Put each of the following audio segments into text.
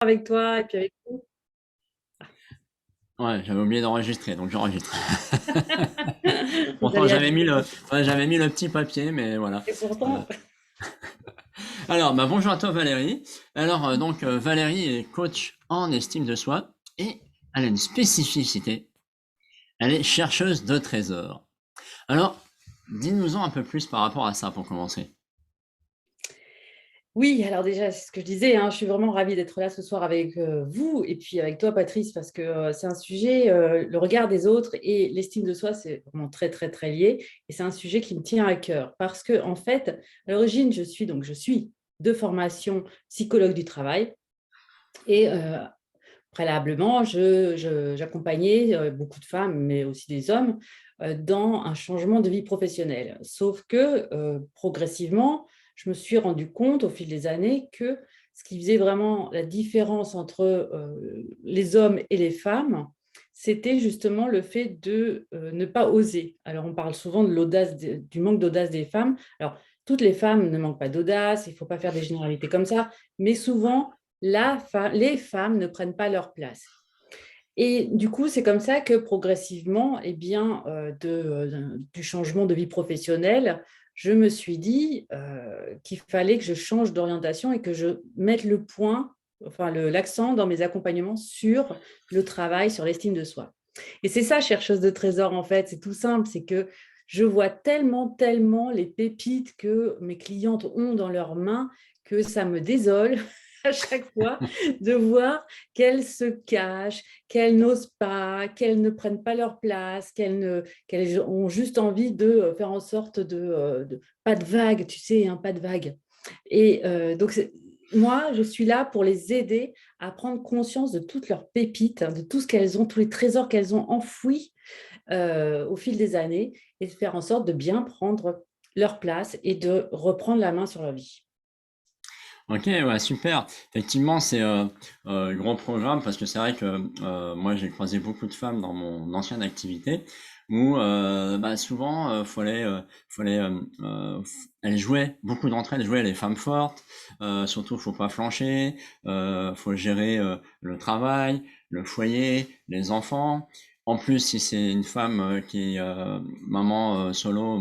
avec toi et puis avec vous. Ouais, j'avais oublié d'enregistrer, donc j'enregistre. Vous Pourtant, allez j'avais mis acheter le, ouais, j'avais mis le petit papier, mais voilà. et Euh, pourtant, Alors, bonjour à toi Valérie. Alors, Valérie est coach en estime de soi et elle a une spécificité. Elle est chercheuse de trésors. Alors, dis-nous-en un peu plus par rapport à ça pour commencer. oui, alors déjà, c'est ce que je disais, hein, je suis vraiment ravie d'être là ce soir avec vous et puis avec toi, Patrice, parce que c'est un sujet, le regard des autres et l'estime de soi, c'est vraiment très, très, très lié. Et c'est un sujet qui me tient à cœur parce que, en fait, à l'origine, je suis de formation psychologue du travail et préalablement, j'accompagnais beaucoup de femmes, mais aussi des hommes, dans un changement de vie professionnelle. Sauf que progressivement, je me suis rendu compte au fil des années que ce qui faisait vraiment la différence entre les hommes et les femmes, c'était justement le fait de ne pas oser. Alors, on parle souvent de l'audace, du manque d'audace des femmes. Alors, toutes les femmes ne manquent pas d'audace, il ne faut pas faire des généralités comme ça, mais souvent, les femmes ne prennent pas leur place. Et du coup, c'est comme ça que progressivement, eh bien, du changement de vie professionnelle, je me suis dit qu'il fallait que je change d'orientation et que je mette le point, enfin l'accent dans mes accompagnements sur le travail, sur l'estime de soi. Et c'est ça, chercheuse de trésors, en fait, c'est tout simple, c'est que je vois tellement, tellement les pépites que mes clientes ont dans leurs mains que ça me désole à chaque fois de voir qu'elles se cachent, qu'elles n'osent pas, qu'elles ne prennent pas leur place, qu'elles ont juste envie de faire en sorte pas de vague, tu sais, hein, pas de vague. Et donc, moi, je suis là pour les aider à prendre conscience de toutes leurs pépites, hein, de tout ce qu'elles ont, tous les trésors qu'elles ont enfouis au fil des années et de faire en sorte de bien prendre leur place et de reprendre la main sur leur vie. Ok, ouais, super. Effectivement, c'est un gros programme parce que c'est vrai que moi, j'ai croisé beaucoup de femmes dans mon ancienne activité où souvent, elles jouaient, beaucoup d'entre elles jouaient les femmes fortes. Surtout, faut pas flancher, faut gérer le travail, le foyer, les enfants. En plus, si c'est une femme qui est maman solo,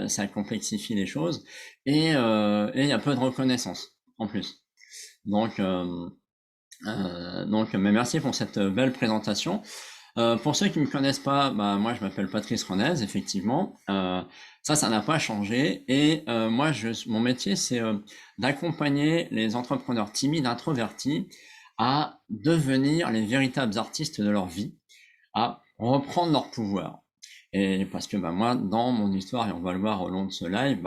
ça complexifie les choses et il y a peu de reconnaissance en plus. Donc, mais merci pour cette belle présentation. Pour ceux qui ne me connaissent pas, moi je m'appelle Patrice Renez, effectivement. Ça n'a pas changé. Et moi, mon métier, c'est d'accompagner les entrepreneurs timides, introvertis, à devenir les véritables artistes de leur vie, à reprendre leur pouvoir. Et parce que moi, dans mon histoire, et on va le voir au long de ce live,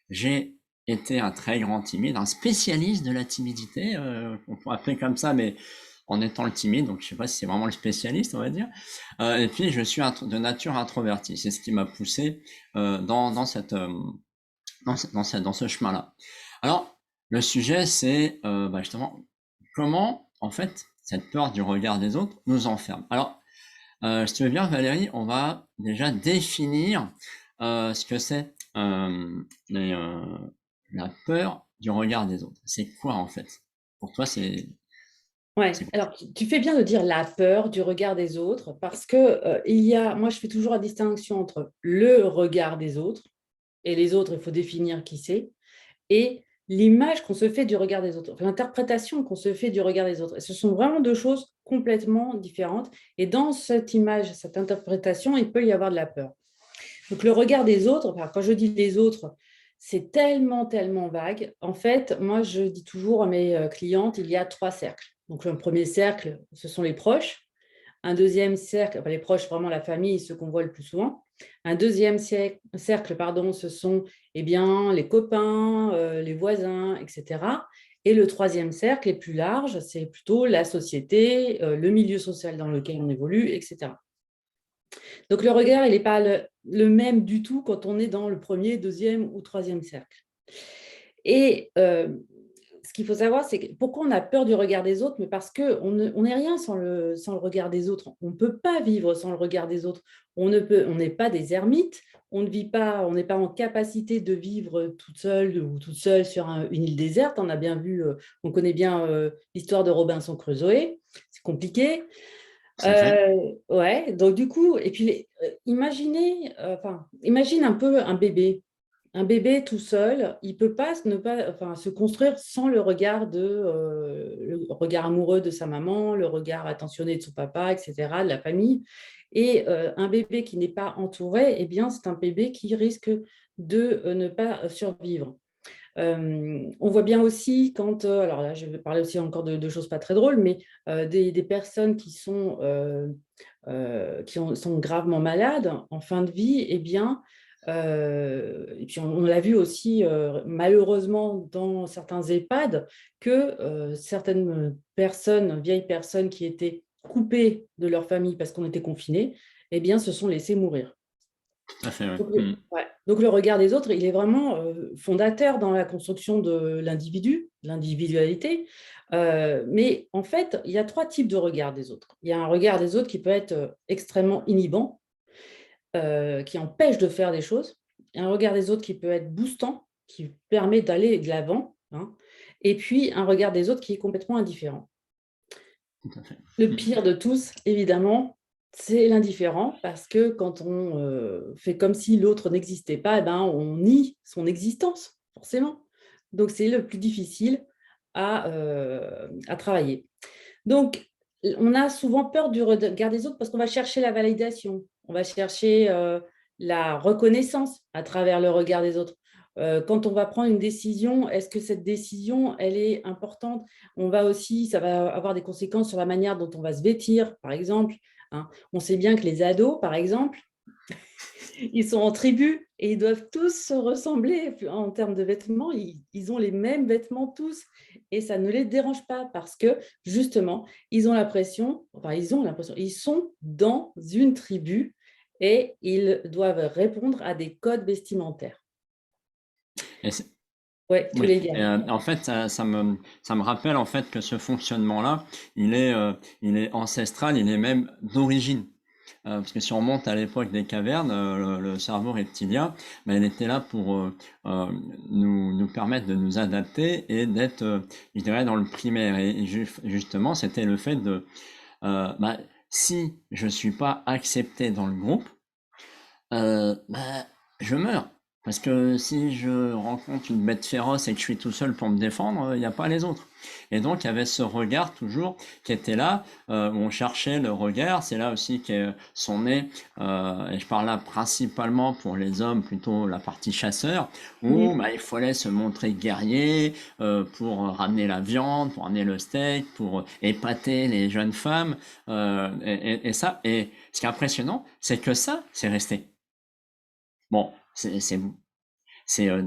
j'ai été un très grand timide, un spécialiste de la timidité, on pourrait appeler comme ça, mais en étant le timide, donc je sais pas si c'est vraiment le spécialiste, on va dire. Et puis je suis de nature introvertie, c'est ce qui m'a poussé dans ce chemin-là. Alors le sujet, c'est justement comment en fait cette peur du regard des autres nous enferme. Alors si tu veux bien, Valérie, on va déjà définir ce que c'est la peur du regard des autres. C'est quoi en fait? Pour toi, c'est Ouais, alors tu fais bien de dire la peur du regard des autres parce que moi je fais toujours la distinction entre le regard des autres et les autres, il faut définir qui c'est, et l'image qu'on se fait du regard des autres, enfin, l'interprétation qu'on se fait du regard des autres. Et ce sont vraiment deux choses complètement différentes. Et dans cette image, cette interprétation, il peut y avoir de la peur. Donc le regard des autres, enfin, quand je dis les autres, c'est tellement, tellement vague. En fait, moi, je dis toujours à mes clientes, il y a trois cercles. Donc un premier cercle, ce sont les proches. Un deuxième cercle, enfin, les proches, vraiment la famille, ceux qu'on voit le plus souvent. Un deuxième cercle, pardon, ce sont eh bien, les copains, les voisins, etc. Et le troisième cercle est plus large, c'est plutôt la société, le milieu social dans lequel on évolue, etc. Donc le regard, il n'est pas le même du tout quand on est dans le premier, deuxième ou troisième cercle. Et qu'il faut savoir, c'est pourquoi on a peur du regard des autres, mais parce qu'on n'est rien sans le regard des autres. On ne peut pas vivre sans le regard des autres. On n'est pas des ermites, on ne vit pas, on n'est pas en capacité de vivre toute seule ou toute seule sur une île déserte. On a bien vu, on connaît bien l'histoire de Robinson Crusoe, c'est compliqué. Tout à fait. Ouais, donc du coup, et puis imagine un peu un bébé. Un bébé tout seul, il peut pas ne pas, enfin, se construire sans le regard amoureux de sa maman, le regard attentionné de son papa, etc., de la famille. Et un bébé qui n'est pas entouré, eh bien, c'est un bébé qui risque de ne pas survivre. On voit bien aussi quand, alors là, je vais parler aussi encore de choses pas très drôles, mais des personnes qui sont gravement malades en fin de vie, eh bien, et puis on l'a vu aussi malheureusement dans certains EHPAD, que certaines personnes, vieilles personnes qui étaient coupées de leur famille parce qu'on était confinés, eh bien, se sont laissées mourir. Tout à fait, ouais. Donc, Mm. ouais. Donc, le regard des autres, il est vraiment fondateur dans la construction de l'individu, l'individualité. Mais en fait, il y a trois types de regard des autres. Il y a un regard des autres qui peut être extrêmement inhibant, qui empêche de faire des choses. Il y a un regard des autres qui peut être boostant, qui permet d'aller de l'avant, hein. Et puis, un regard des autres qui est complètement indifférent. Tout à fait. Le Mm. pire de tous, évidemment, c'est l'indifférent, parce que quand on fait comme si l'autre n'existait pas, eh ben, on nie son existence, forcément. Donc, c'est le plus difficile à travailler. Donc, on a souvent peur du regard des autres parce qu'on va chercher la validation, on va chercher la reconnaissance à travers le regard des autres. Quand on va prendre une décision, est-ce que cette décision, elle est importante? Ça va avoir des conséquences sur la manière dont on va se vêtir, par exemple, hein. On sait bien que les ados, par exemple, ils sont en tribu et ils doivent tous se ressembler en termes de vêtements. Ils ont les mêmes vêtements tous et ça ne les dérange pas parce que justement, ils sont dans une tribu et ils doivent répondre à des codes vestimentaires. Et c'est- Ouais, tu oui. les Et, gagnes. en fait, ça me rappelle en fait que ce fonctionnement-là, il est ancestral, il est même d'origine. Parce que si on monte à l'époque des cavernes, le cerveau reptilien, ben, il était là pour euh, nous permettre de nous adapter et d'être, je dirais, dans le primaire. Et justement, c'était le fait de, ben, si je suis pas accepté dans le groupe, bah, je meurs. Parce que si je rencontre une bête féroce et que je suis tout seul pour me défendre, il n'y a pas les autres. Et donc, il y avait ce regard toujours qui était là, où on cherchait le regard. C'est là aussi que sont nés, et je parle là principalement pour les hommes, plutôt la partie chasseur, où Mhm. bah, il fallait se montrer guerrier pour ramener la viande, pour ramener le steak, pour épater les jeunes femmes. Et ça, et ce qui est impressionnant, c'est que ça, c'est resté. Bon, c'est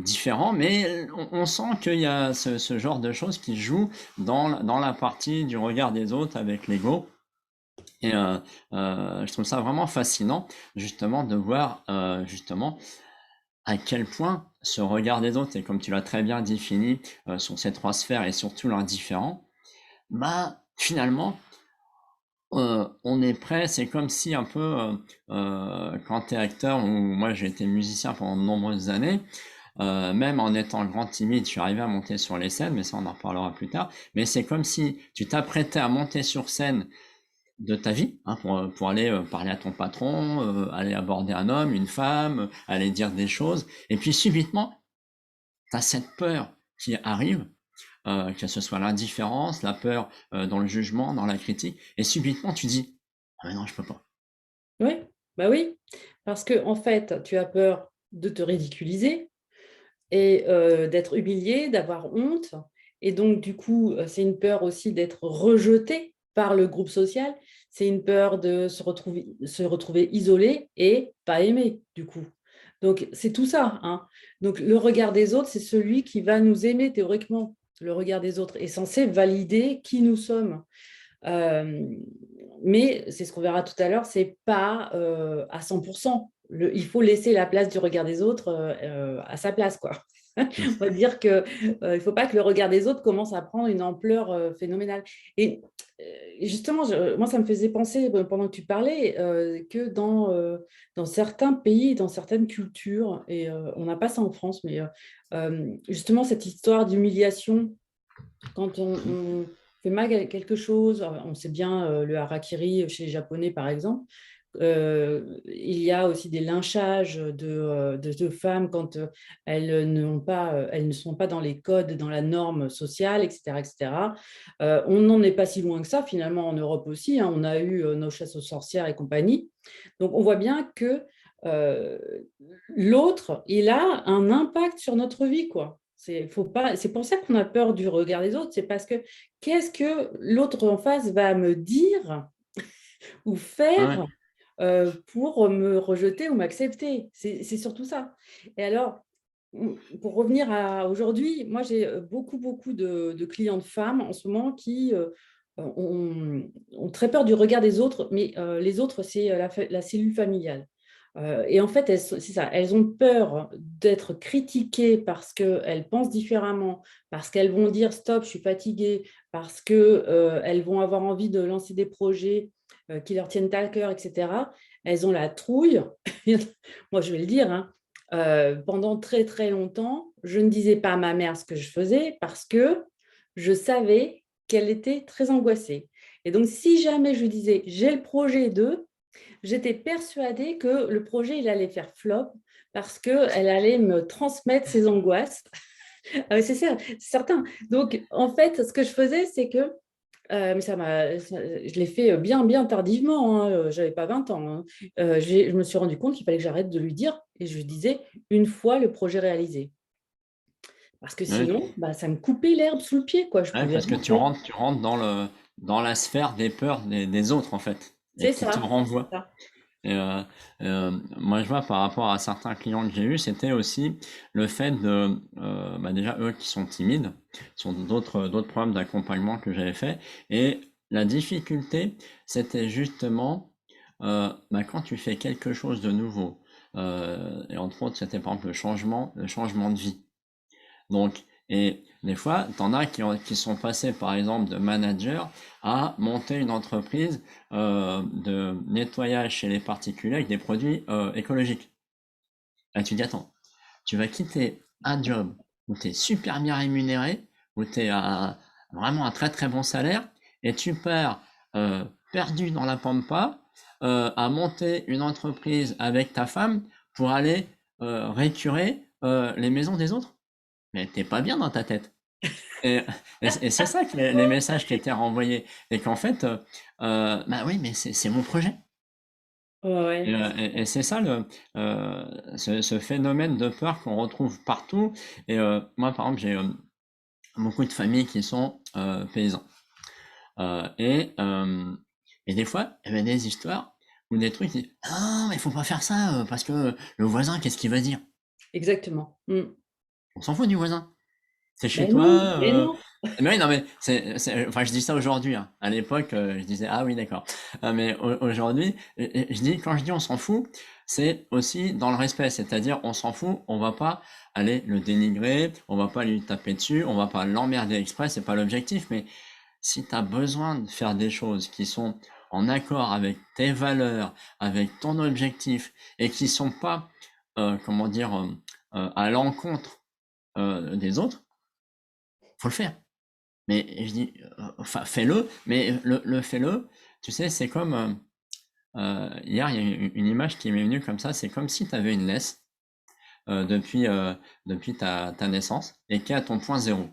différent, mais on sent qu'il y a ce genre de choses qui jouent dans la partie du regard des autres avec l'ego. Et je trouve ça vraiment fascinant, justement, de voir justement à quel point ce regard des autres, et comme tu l'as très bien défini sur ces trois sphères et surtout leurs différents, bah finalement, on est prêt, c'est comme si un peu quand tu es acteur, ou moi j'ai été musicien pendant de nombreuses années, même en étant grand timide, je suis arrivé à monter sur les scènes, mais ça on en reparlera plus tard. Mais c'est comme si tu t'apprêtais à monter sur scène de ta vie, hein, pour aller parler à ton patron, aller aborder un homme, une femme, aller dire des choses, et puis subitement, tu as cette peur qui arrive, que ce soit l'indifférence, la peur dans le jugement, dans la critique, et subitement tu dis, ah mais non, je peux pas. Oui, bah oui, parce que en fait, tu as peur de te ridiculiser et d'être humilié, d'avoir honte. Et donc, du coup, c'est une peur aussi d'être rejeté par le groupe social. C'est une peur de se retrouver isolé et pas aimé, du coup. Donc, c'est tout ça, hein. Donc, le regard des autres, c'est celui qui va nous aimer théoriquement. Le regard des autres est censé valider qui nous sommes. Euh, mais c'est ce qu'on verra tout à l'heure, c'est pas à 100%. Il faut laisser la place du regard des autres à sa place, quoi. C'est On va dire que il faut pas que le regard des autres commence à prendre une ampleur phénoménale. Et justement, moi, ça me faisait penser pendant que tu parlais que dans certains pays, dans certaines cultures, et on n'a pas ça en France, mais justement cette histoire d'humiliation quand on fait mal à quelque chose, on sait bien le harakiri chez les Japonais, par exemple. Il y a aussi des lynchages de femmes quand elles ne sont pas dans les codes, dans la norme sociale, etc. etc. On n'en est pas si loin que ça, finalement, en Europe aussi, hein. On a eu nos chasses aux sorcières et compagnie. Donc, on voit bien que euh, l'autre, il a un impact sur notre vie, quoi. Faut pas, c'est pour ça qu'on a peur du regard des autres, c'est parce que qu'est-ce que l'autre en face va me dire ou ouais, faire pour me rejeter ou m'accepter. C'est surtout ça. Et alors, pour revenir à aujourd'hui, moi j'ai beaucoup de clientes femmes en ce moment qui ont très peur du regard des autres, mais les autres, c'est la cellule familiale. Et en fait, c'est ça, elles ont peur d'être critiquées parce qu'elles pensent différemment, parce qu'elles vont dire stop, je suis fatiguée, parce qu'elles vont avoir envie de lancer des projets qui leur tiennent à cœur, etc. Elles ont la trouille. Moi, je vais le dire, hein, pendant très très longtemps, je ne disais pas à ma mère ce que je faisais parce que je savais qu'elle était très angoissée. Et donc, si jamais je lui disais j'ai le projet de, j'étais persuadée que le projet, il allait faire flop parce qu'elle allait me transmettre ses angoisses. Ah, c'est certain. Donc, en fait, ce que je faisais, c'est que, mais je l'ai fait bien tardivement, hein, j'avais pas 20 ans, hein. Je me suis rendu compte qu'il fallait que j'arrête de lui dire et je lui disais une fois le projet réalisé. Parce que ouais, sinon, bah, ça me coupait l'herbe sous le pied, quoi. Je ouais, pouvais parce que rien faire. tu rentres dans la sphère des peurs des autres, en fait, et C'est qui te ça, c'est renvoient. ça. Et moi, je vois par rapport à certains clients que j'ai eus, c'était aussi le fait de, bah, déjà, eux qui sont timides, sont d'autres programmes d'accompagnement que j'avais fait. Et la difficulté, c'était justement, bah, quand tu fais quelque chose de nouveau, et entre autres, c'était par exemple le changement de vie. Donc, et des fois, tu en as qui sont passés, par exemple, de manager à monter une entreprise de nettoyage chez les particuliers avec des produits écologiques. Là, tu dis, attends, tu vas quitter un job où tu es super bien rémunéré, où tu es à vraiment un très très bon salaire, et tu pars perdu dans la pampa à monter une entreprise avec ta femme pour aller récurer les maisons des autres. Mais t'es pas bien dans ta tête. Et, et c'est ça que les messages qui étaient renvoyés. Et qu'en fait, bah oui, mais c'est mon projet. Ouais, Et, ouais. c'est ça ce phénomène de peur qu'on retrouve partout. Et moi, par exemple, j'ai beaucoup de familles qui sont paysans. Euh, et, euh, et des fois, il y avait des histoires ou des trucs qui disent, ah, mais il faut pas faire ça parce que le voisin, qu'est-ce qu'il va dire? Exactement. Mm. On s'en fout du voisin. C'est chez Mais toi. non, mais non. Mais oui, non, mais enfin, je dis ça aujourd'hui, hein. À l'époque, je disais, ah oui, d'accord. Mais aujourd'hui, je dis, quand je dis on s'en fout, c'est aussi dans le respect. C'est-à-dire, on s'en fout, on va pas aller le dénigrer, on va pas lui taper dessus, on va pas l'emmerder exprès, c'est pas l'objectif. Mais si tu as besoin de faire des choses qui sont en accord avec tes valeurs, avec ton objectif, et qui sont pas, comment dire, à l'encontre des autres, faut le faire. Mais je dis, enfin, fais-le, mais fais-le, tu sais, c'est comme, hier, il y a une image qui m'est venue comme ça, c'est comme si tu avais une laisse depuis ta naissance et qui est à ton point zéro.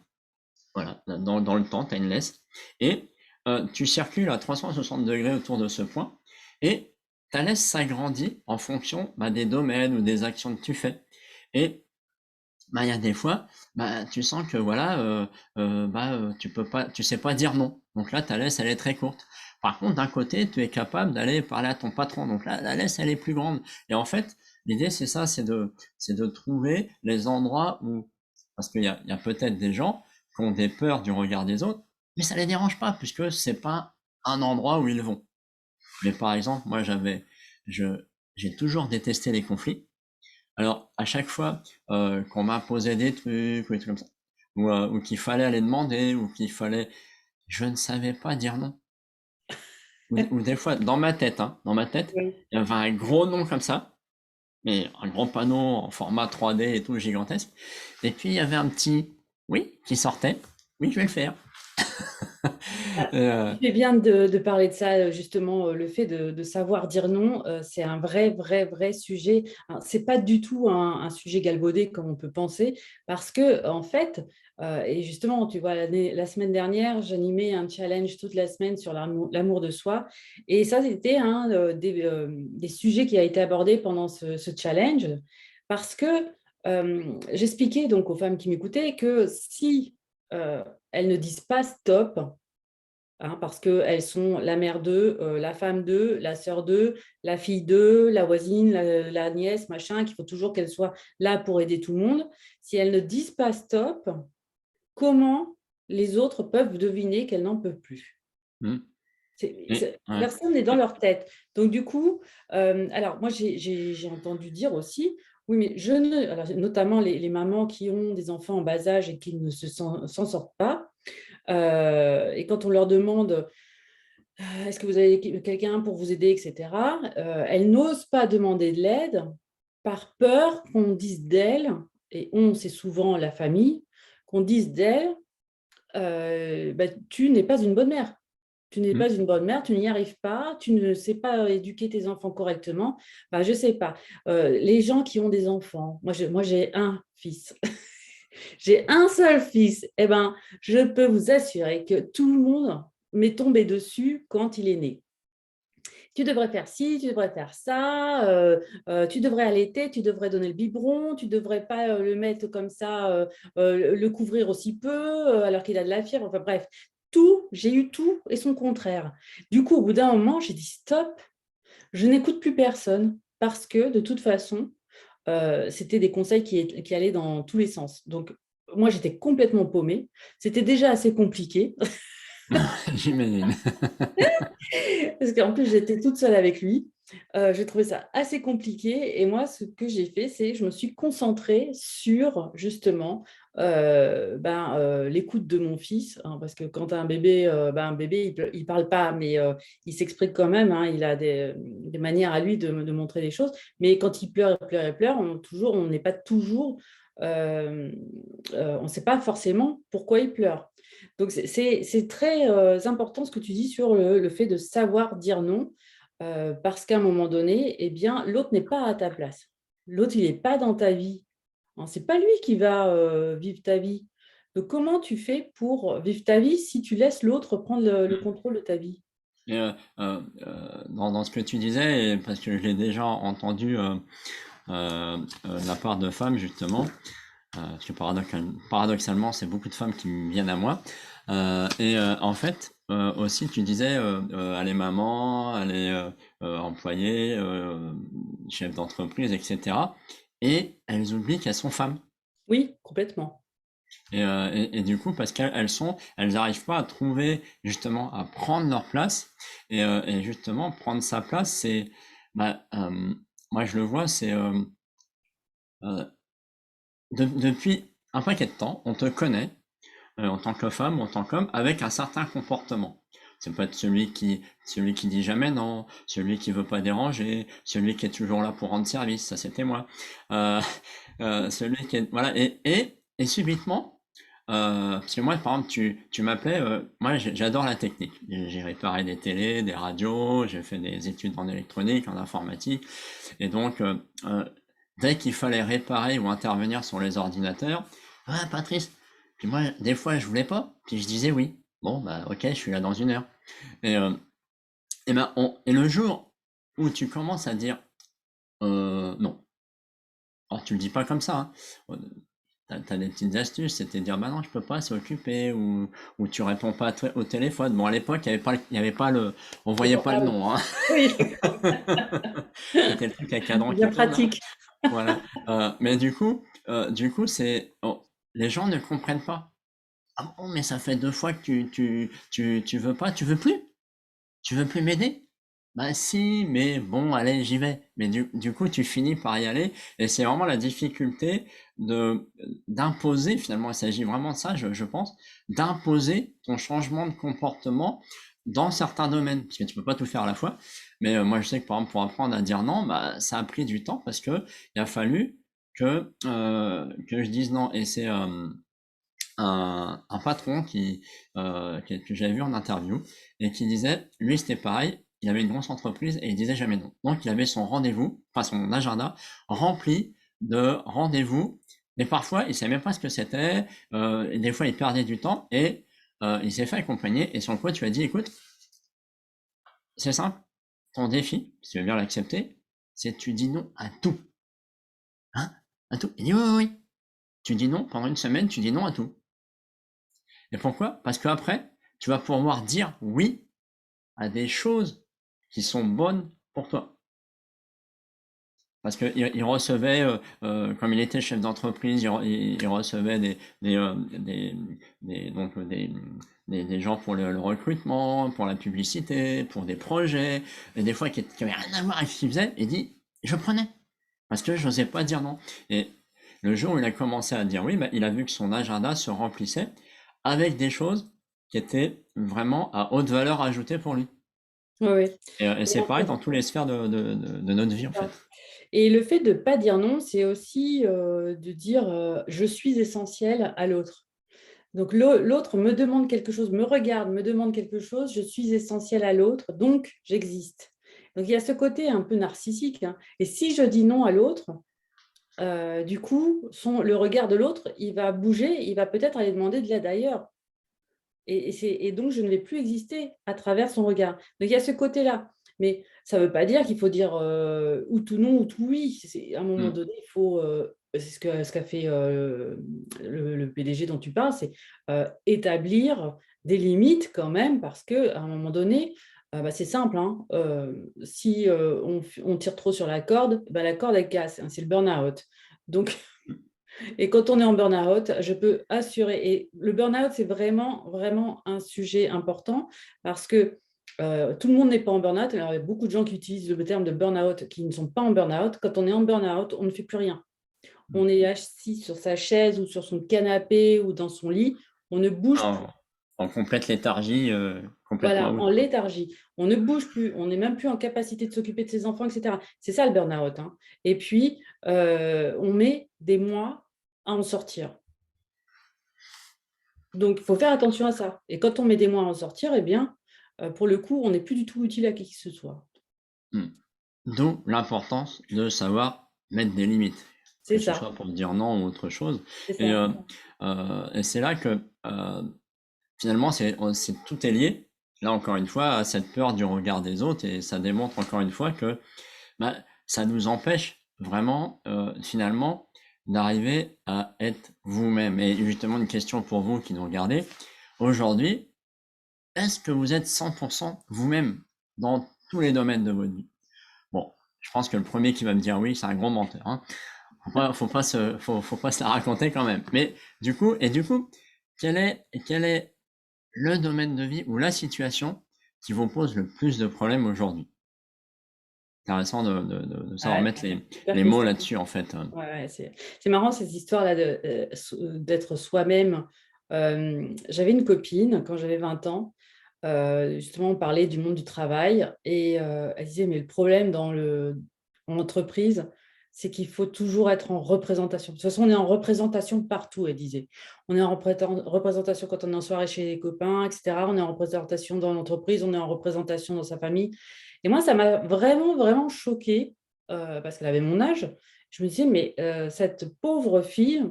Voilà, dans le temps, tu as une laisse et tu circules à 360 degrés autour de ce point et ta laisse s'agrandit en fonction bah, des domaines ou des actions que tu fais. Et bah, il y a des fois, bah, tu sens que voilà, tu peux pas, tu sais pas dire non. Donc là, ta laisse, elle est très courte. Par contre, d'un côté, tu es capable d'aller parler à ton patron. Donc là, la laisse, elle est plus grande. Et en fait, l'idée, c'est ça, c'est de trouver les endroits où, parce il y a peut-être des gens qui ont des peurs du regard des autres, mais ça les dérange pas puisque c'est pas un endroit où ils vont. Mais par exemple, moi, je, j'ai toujours détesté les conflits. Alors, à chaque fois qu'on m'a posé des trucs ou des trucs comme ça, ou qu'il fallait aller demander, ou qu'il fallait, je ne savais pas dire non. Ou des fois, dans ma tête, Oui. il y avait un gros nom comme ça, mais un gros panneau en format 3D et tout gigantesque. Et puis il y avait un petit oui qui sortait. Oui, je vais le faire. Ah, Et, tu fais bien de parler de ça, justement, le fait de savoir dire non, c'est un vrai, vrai, vrai sujet. Hein, c'est pas du tout un sujet galvaudé comme on peut penser, parce que, en fait, et justement, tu vois, la semaine dernière, j'animais un challenge toute la semaine sur l'amour de soi, et ça, c'était un des sujets qui a été abordé pendant ce challenge, parce que j'expliquais donc aux femmes qui m'écoutaient que si euh, elles ne disent pas stop, hein, parce qu'elles sont la mère d'eux, la femme d'eux, la sœur d'eux, la fille d'eux, la voisine, la nièce, machin, qu'il faut toujours qu'elles soient là pour aider tout le monde. Si elles ne disent pas stop, comment les autres peuvent deviner qu'elles n'en peuvent plus? hmm. Ouais. Personne n'est dans leur tête. Donc, du coup, alors moi, j'ai entendu dire aussi, oui, mais je ne, alors, notamment les mamans qui ont des enfants en bas âge et qui ne s'en sortent pas, et quand on leur demande est-ce que vous avez quelqu'un pour vous aider, etc. Elles n'osent pas demander de l'aide par peur qu'on dise d'elle, et on, c'est souvent la famille, qu'on dise d'elle, bah, tu n'es pas une bonne mère. Tu n'es Hmm. pas une bonne mère, tu n'y arrives pas, tu ne sais pas éduquer tes enfants correctement. Bah, je ne sais pas. Les gens qui ont des enfants, moi j'ai un fils, j'ai un seul fils, eh ben, je peux vous assurer que tout le monde m'est tombé dessus quand il est né. Tu devrais faire ci, tu devrais faire ça, tu devrais allaiter, tu devrais donner le biberon, tu ne devrais pas le mettre comme ça, le couvrir aussi peu, alors qu'il a de la fièvre. Enfin bref, tout, j'ai eu tout et son contraire. Du coup, au bout d'un moment, j'ai dit stop, je n'écoute plus personne parce que de toute façon, c'était des conseils qui allaient dans tous les sens. Donc, moi, j'étais complètement paumée. C'était déjà assez compliqué. J'imagine. Parce qu'en plus, j'étais toute seule avec lui. J'ai trouvé ça assez compliqué. Et moi, ce que j'ai fait, c'est que je me suis concentrée sur, justement, l'écoute de mon fils. Hein, parce que quand tu as un bébé, il ne parle pas, mais il s'exprime quand même. Hein, il a des manières à lui de montrer les choses. Mais quand il pleure, il pleure, il pleure, on n'est pas toujours... euh, on ne sait pas forcément pourquoi il pleure. Donc, c'est très important ce que tu dis sur le fait de savoir dire non, parce qu'à un moment donné, eh bien, l'autre n'est pas à ta place. L'autre, il n'est pas dans ta vie. Ce n'est pas lui qui va vivre ta vie. Donc, comment tu fais pour vivre ta vie si tu laisses l'autre prendre le contrôle de ta vie? Et, dans ce que tu disais, et parce que je l'ai déjà entendu de la part de femmes justement, parce que paradoxalement, c'est beaucoup de femmes qui me viennent à moi. En fait, aussi, tu disais, elle est maman, elle est employée, chef d'entreprise, etc. Et elles oublient qu'elles sont femmes. Oui, complètement. Et du coup, parce elles n'arrivent pas à trouver, justement, à prendre leur place. Et justement, prendre sa place, c'est, bah, moi je le vois, c'est euh, depuis un paquet de temps, on te connaît en tant que femme ou en tant qu'homme avec un certain comportement. Ça peut être celui qui dit jamais non, celui qui veut pas déranger, celui qui est toujours là pour rendre service, ça c'était moi. Euh, celui qui est, voilà, et subitement, parce que moi, par exemple, tu m'appelais, moi j'adore la technique. J'ai réparé des télés, des radios, j'ai fait des études en électronique, en informatique, et donc, dès qu'il fallait réparer ou intervenir sur les ordinateurs, ah Patrice, puis moi, des fois, je voulais pas, puis je disais oui. Bon, bah ok, je suis là dans une heure. Et, euh, et le jour où tu commences à dire non, alors tu le dis pas comme ça, hein. T'as des petites astuces, c'était de dire bah non, je peux pas, c'est occupé, ou tu réponds pas au téléphone. Bon, à l'époque, il y avait pas le, on Le voyait pas le portable. nom, hein. Oui, C'était le truc à cadran qui bien tourne là. pratique. Voilà. Mais du coup, les gens ne comprennent pas. Ah bon, mais ça fait 2 fois que tu veux pas, tu veux plus m'aider? bah si, mais bon, allez, j'y vais. Mais du coup, tu finis par y aller. Et c'est vraiment la difficulté d'imposer, finalement, il s'agit vraiment de ça, je pense, d'imposer ton changement de comportement dans certains domaines. Parce que tu peux pas tout faire à la fois. Mais moi, je sais que, par exemple, pour apprendre à dire non, bah, ça a pris du temps parce que il a fallu que je dise non. Et c'est un patron que j'avais vu en interview et qui disait, lui c'était pareil, il avait une grosse entreprise et il disait jamais non. Donc il avait son rendez-vous, enfin son agenda rempli de rendez-vous, mais parfois il savait même pas ce que c'était, et des fois il perdait du temps et il s'est fait accompagner et son coach lui a dit, écoute, c'est simple, ton défi, si tu veux bien l'accepter, c'est tu dis non à tout. Hein? À tout. Il dit oui, oui, oui. Tu dis non pendant une semaine, tu dis non à tout. Et pourquoi? Parce qu'après, tu vas pouvoir dire oui à des choses qui sont bonnes pour toi. Parce qu'il recevait, comme il était chef d'entreprise, il recevait donc des gens pour le recrutement, pour la publicité, pour des projets, et des fois qui n'avaient rien à voir avec ce qu'il faisait, et dit, je prenais, parce que je n'osais pas dire non. Et le jour où il a commencé à dire oui, bah, il a vu que son agenda se remplissait avec des choses qui étaient vraiment à haute valeur ajoutée pour lui. Oui, oui. Et c'est pareil dans toutes les sphères de notre vie, en fait. Et le fait de ne pas dire non, c'est aussi de dire je suis essentiel à l'autre. Donc l'autre me demande quelque chose, me regarde, me demande quelque chose, je suis essentiel à l'autre, donc j'existe. Donc il y a ce côté un peu narcissique, hein. Et si je dis non à l'autre, du coup, le regard de l'autre, il va bouger, il va peut-être aller demander de l'aide ailleurs. Et donc, je ne vais plus exister à travers son regard. Donc, il y a ce côté-là. Mais ça ne veut pas dire qu'il faut dire ou tout non ou tout oui. À un moment Mm. donné, il faut. C'est ce qu'a fait le PDG dont tu parles, c'est établir des limites quand même, parce qu'à un moment donné, bah, c'est simple. Hein, si on tire trop sur la corde, bah, la corde, elle casse. Hein, c'est le burn-out. Donc, et quand on est en burn-out, je peux assurer, et le burn-out, c'est vraiment, vraiment un sujet important parce que tout le monde n'est pas en burn-out. Alors, il y a beaucoup de gens qui utilisent le terme de burn-out qui ne sont pas en burn-out. Quand on est en burn-out, on ne fait plus rien. On est assis sur sa chaise ou sur son canapé ou dans son lit. On ne bouge plus. En, en complète léthargie, complètement Voilà, out. en léthargie. On ne bouge plus. On n'est même plus en capacité de s'occuper de ses enfants, etc. C'est ça le burn-out. Hein. Et puis, on met des mois à en sortir. Donc, il faut faire attention à ça. Et quand on met des mois à en sortir, eh bien, pour le coup, on n'est plus du tout utile à qui que ce soit. Mm. D'où l'importance de savoir mettre des limites, C'est que ce ça, soit pour dire non ou autre chose. c'est Et, ça. c'est là que finalement, tout est lié. Là, encore une fois, à cette peur du regard des autres, et ça démontre encore une fois que bah, ça nous empêche vraiment, finalement, d'arriver à être vous-même. Et justement, une question pour vous qui nous regardez. Aujourd'hui, est-ce que vous êtes 100% vous-même dans tous les domaines de votre vie? Bon, je pense que le premier qui va me dire oui, c'est un gros menteur. Hein. Faut pas se la raconter quand même. Mais du coup, quel est le domaine de vie ou la situation qui vous pose le plus de problèmes aujourd'hui? Intéressant de savoir Ouais, mettre super les mots question. là-dessus, en fait. Ouais, ouais, c'est marrant cette histoire-là d'être soi-même. J'avais une copine quand j'avais 20 ans. Justement, on parlait du monde du travail et elle disait, mais le problème en entreprise, c'est qu'il faut toujours être en représentation. De toute façon, on est en représentation partout, elle disait. On est en représentation quand on est en soirée chez les copains, etc. On est en représentation dans l'entreprise, on est en représentation dans sa famille. Et moi, ça m'a vraiment, vraiment choquée parce qu'elle avait mon âge. Je me disais, mais cette pauvre fille,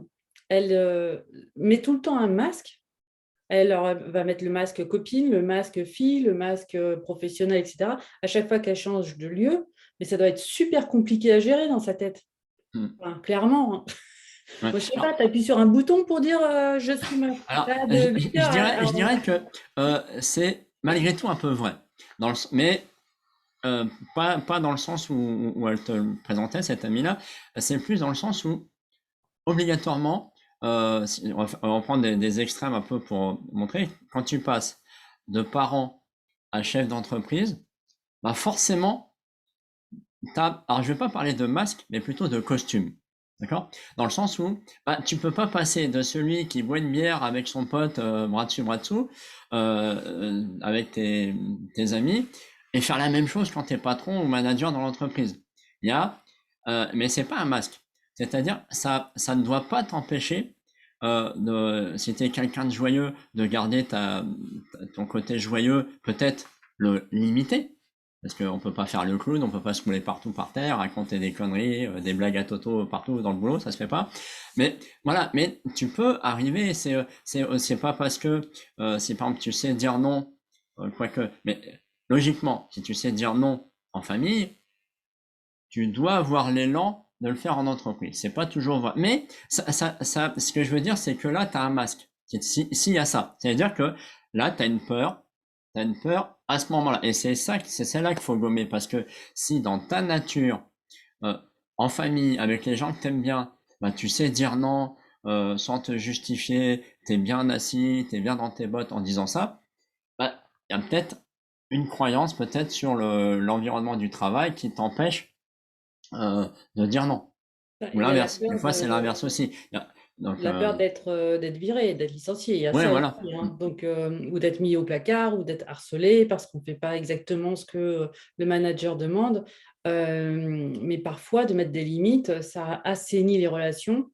elle met tout le temps un masque. Va mettre le masque copine, le masque fille, le masque professionnel, etc. À chaque fois qu'elle change de lieu, mais ça doit être super compliqué à gérer dans sa tête. Hmm. Enfin, clairement. Hein. Ouais. Moi, je sais pas, tu appuies sur un bouton pour dire je suis Alors, là je, de 8 je heures dirais, à je 11 dirais heures. que c'est malgré tout un peu vrai. Mais pas dans le sens où elle te le présentait, cette amie-là. C'est plus dans le sens où, obligatoirement, on va prendre des extrêmes un peu pour montrer, quand tu passes de parent à chef d'entreprise, bah forcément, alors je vais pas parler de masque, mais plutôt de costume. D'accord? Dans le sens où bah, tu peux pas passer de celui qui boit une bière avec son pote bras dessous, avec tes amis, et faire la même chose quand tu es patron ou manager dans l'entreprise. Il y a, mais c'est pas un masque. C'est-à-dire, ça ne doit pas t'empêcher, si tu es quelqu'un de joyeux, de garder ton côté joyeux, peut-être le limiter. Parce qu'on peut pas faire le clown, on peut pas se rouler partout par terre, raconter des conneries, des blagues à Toto partout dans le boulot, ça se fait pas. Mais voilà, mais tu peux arriver, c'est pas parce que si par exemple tu sais dire non, quoique, mais logiquement, si tu sais dire non en famille, tu dois avoir l'élan de le faire en entreprise. C'est pas toujours vrai. Mais ce que je veux dire, c'est que là, tu as un masque. S'il y a ça, c'est-à-dire que là, tu as une peur, à ce moment-là. Et c'est celle-là qu'il faut gommer. Parce que si dans ta nature, euh, en famille, avec les gens que tu aimes bien, bah, tu sais dire non sans te justifier, tu es bien assis, tu es bien dans tes bottes en disant ça, bah, il y a peut-être une croyance peut-être sur l'environnement du travail qui t'empêche de dire non. Ou Il y a la l'inverse. Des peur fois, c'est de, l'inverse aussi. Donc, la peur d'être viré, d'être licencié. Il y a ouais, ça aussi, voilà. hein. Donc, ou d'être mis au placard, ou d'être harcelé parce qu'on ne fait pas exactement ce que le manager demande. Mais parfois, de mettre des limites, ça assainit les relations.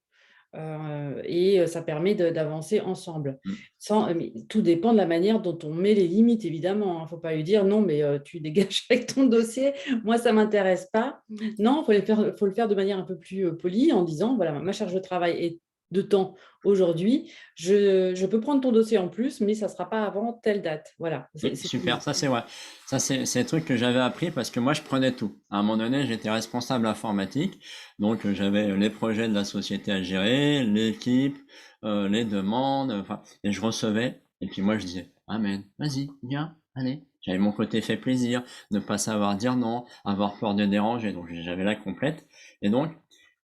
Et ça permet d'avancer ensemble. Mm. Mais tout dépend de la manière dont on met les limites, évidemment. Il ne faut pas lui dire non, mais tu dégages avec ton dossier, moi, ça ne m'intéresse pas. Non, faut le faire de manière un peu plus polie en disant, voilà, ma charge de travail est de temps aujourd'hui, je peux prendre ton dossier en plus, mais ça ne sera pas avant telle date. Voilà, Oui, c'est tout. super, ça c'est vrai. Ça c'est le truc que j'avais appris parce que moi je prenais tout. À un moment donné, j'étais responsable informatique, donc j'avais les projets de la société à gérer, l'équipe, les demandes, enfin, et je recevais. Et puis moi je disais, Amen, vas-y, viens, allez. J'avais mon côté fait plaisir, ne pas savoir dire non, avoir peur de déranger, donc j'avais la complète. Et donc,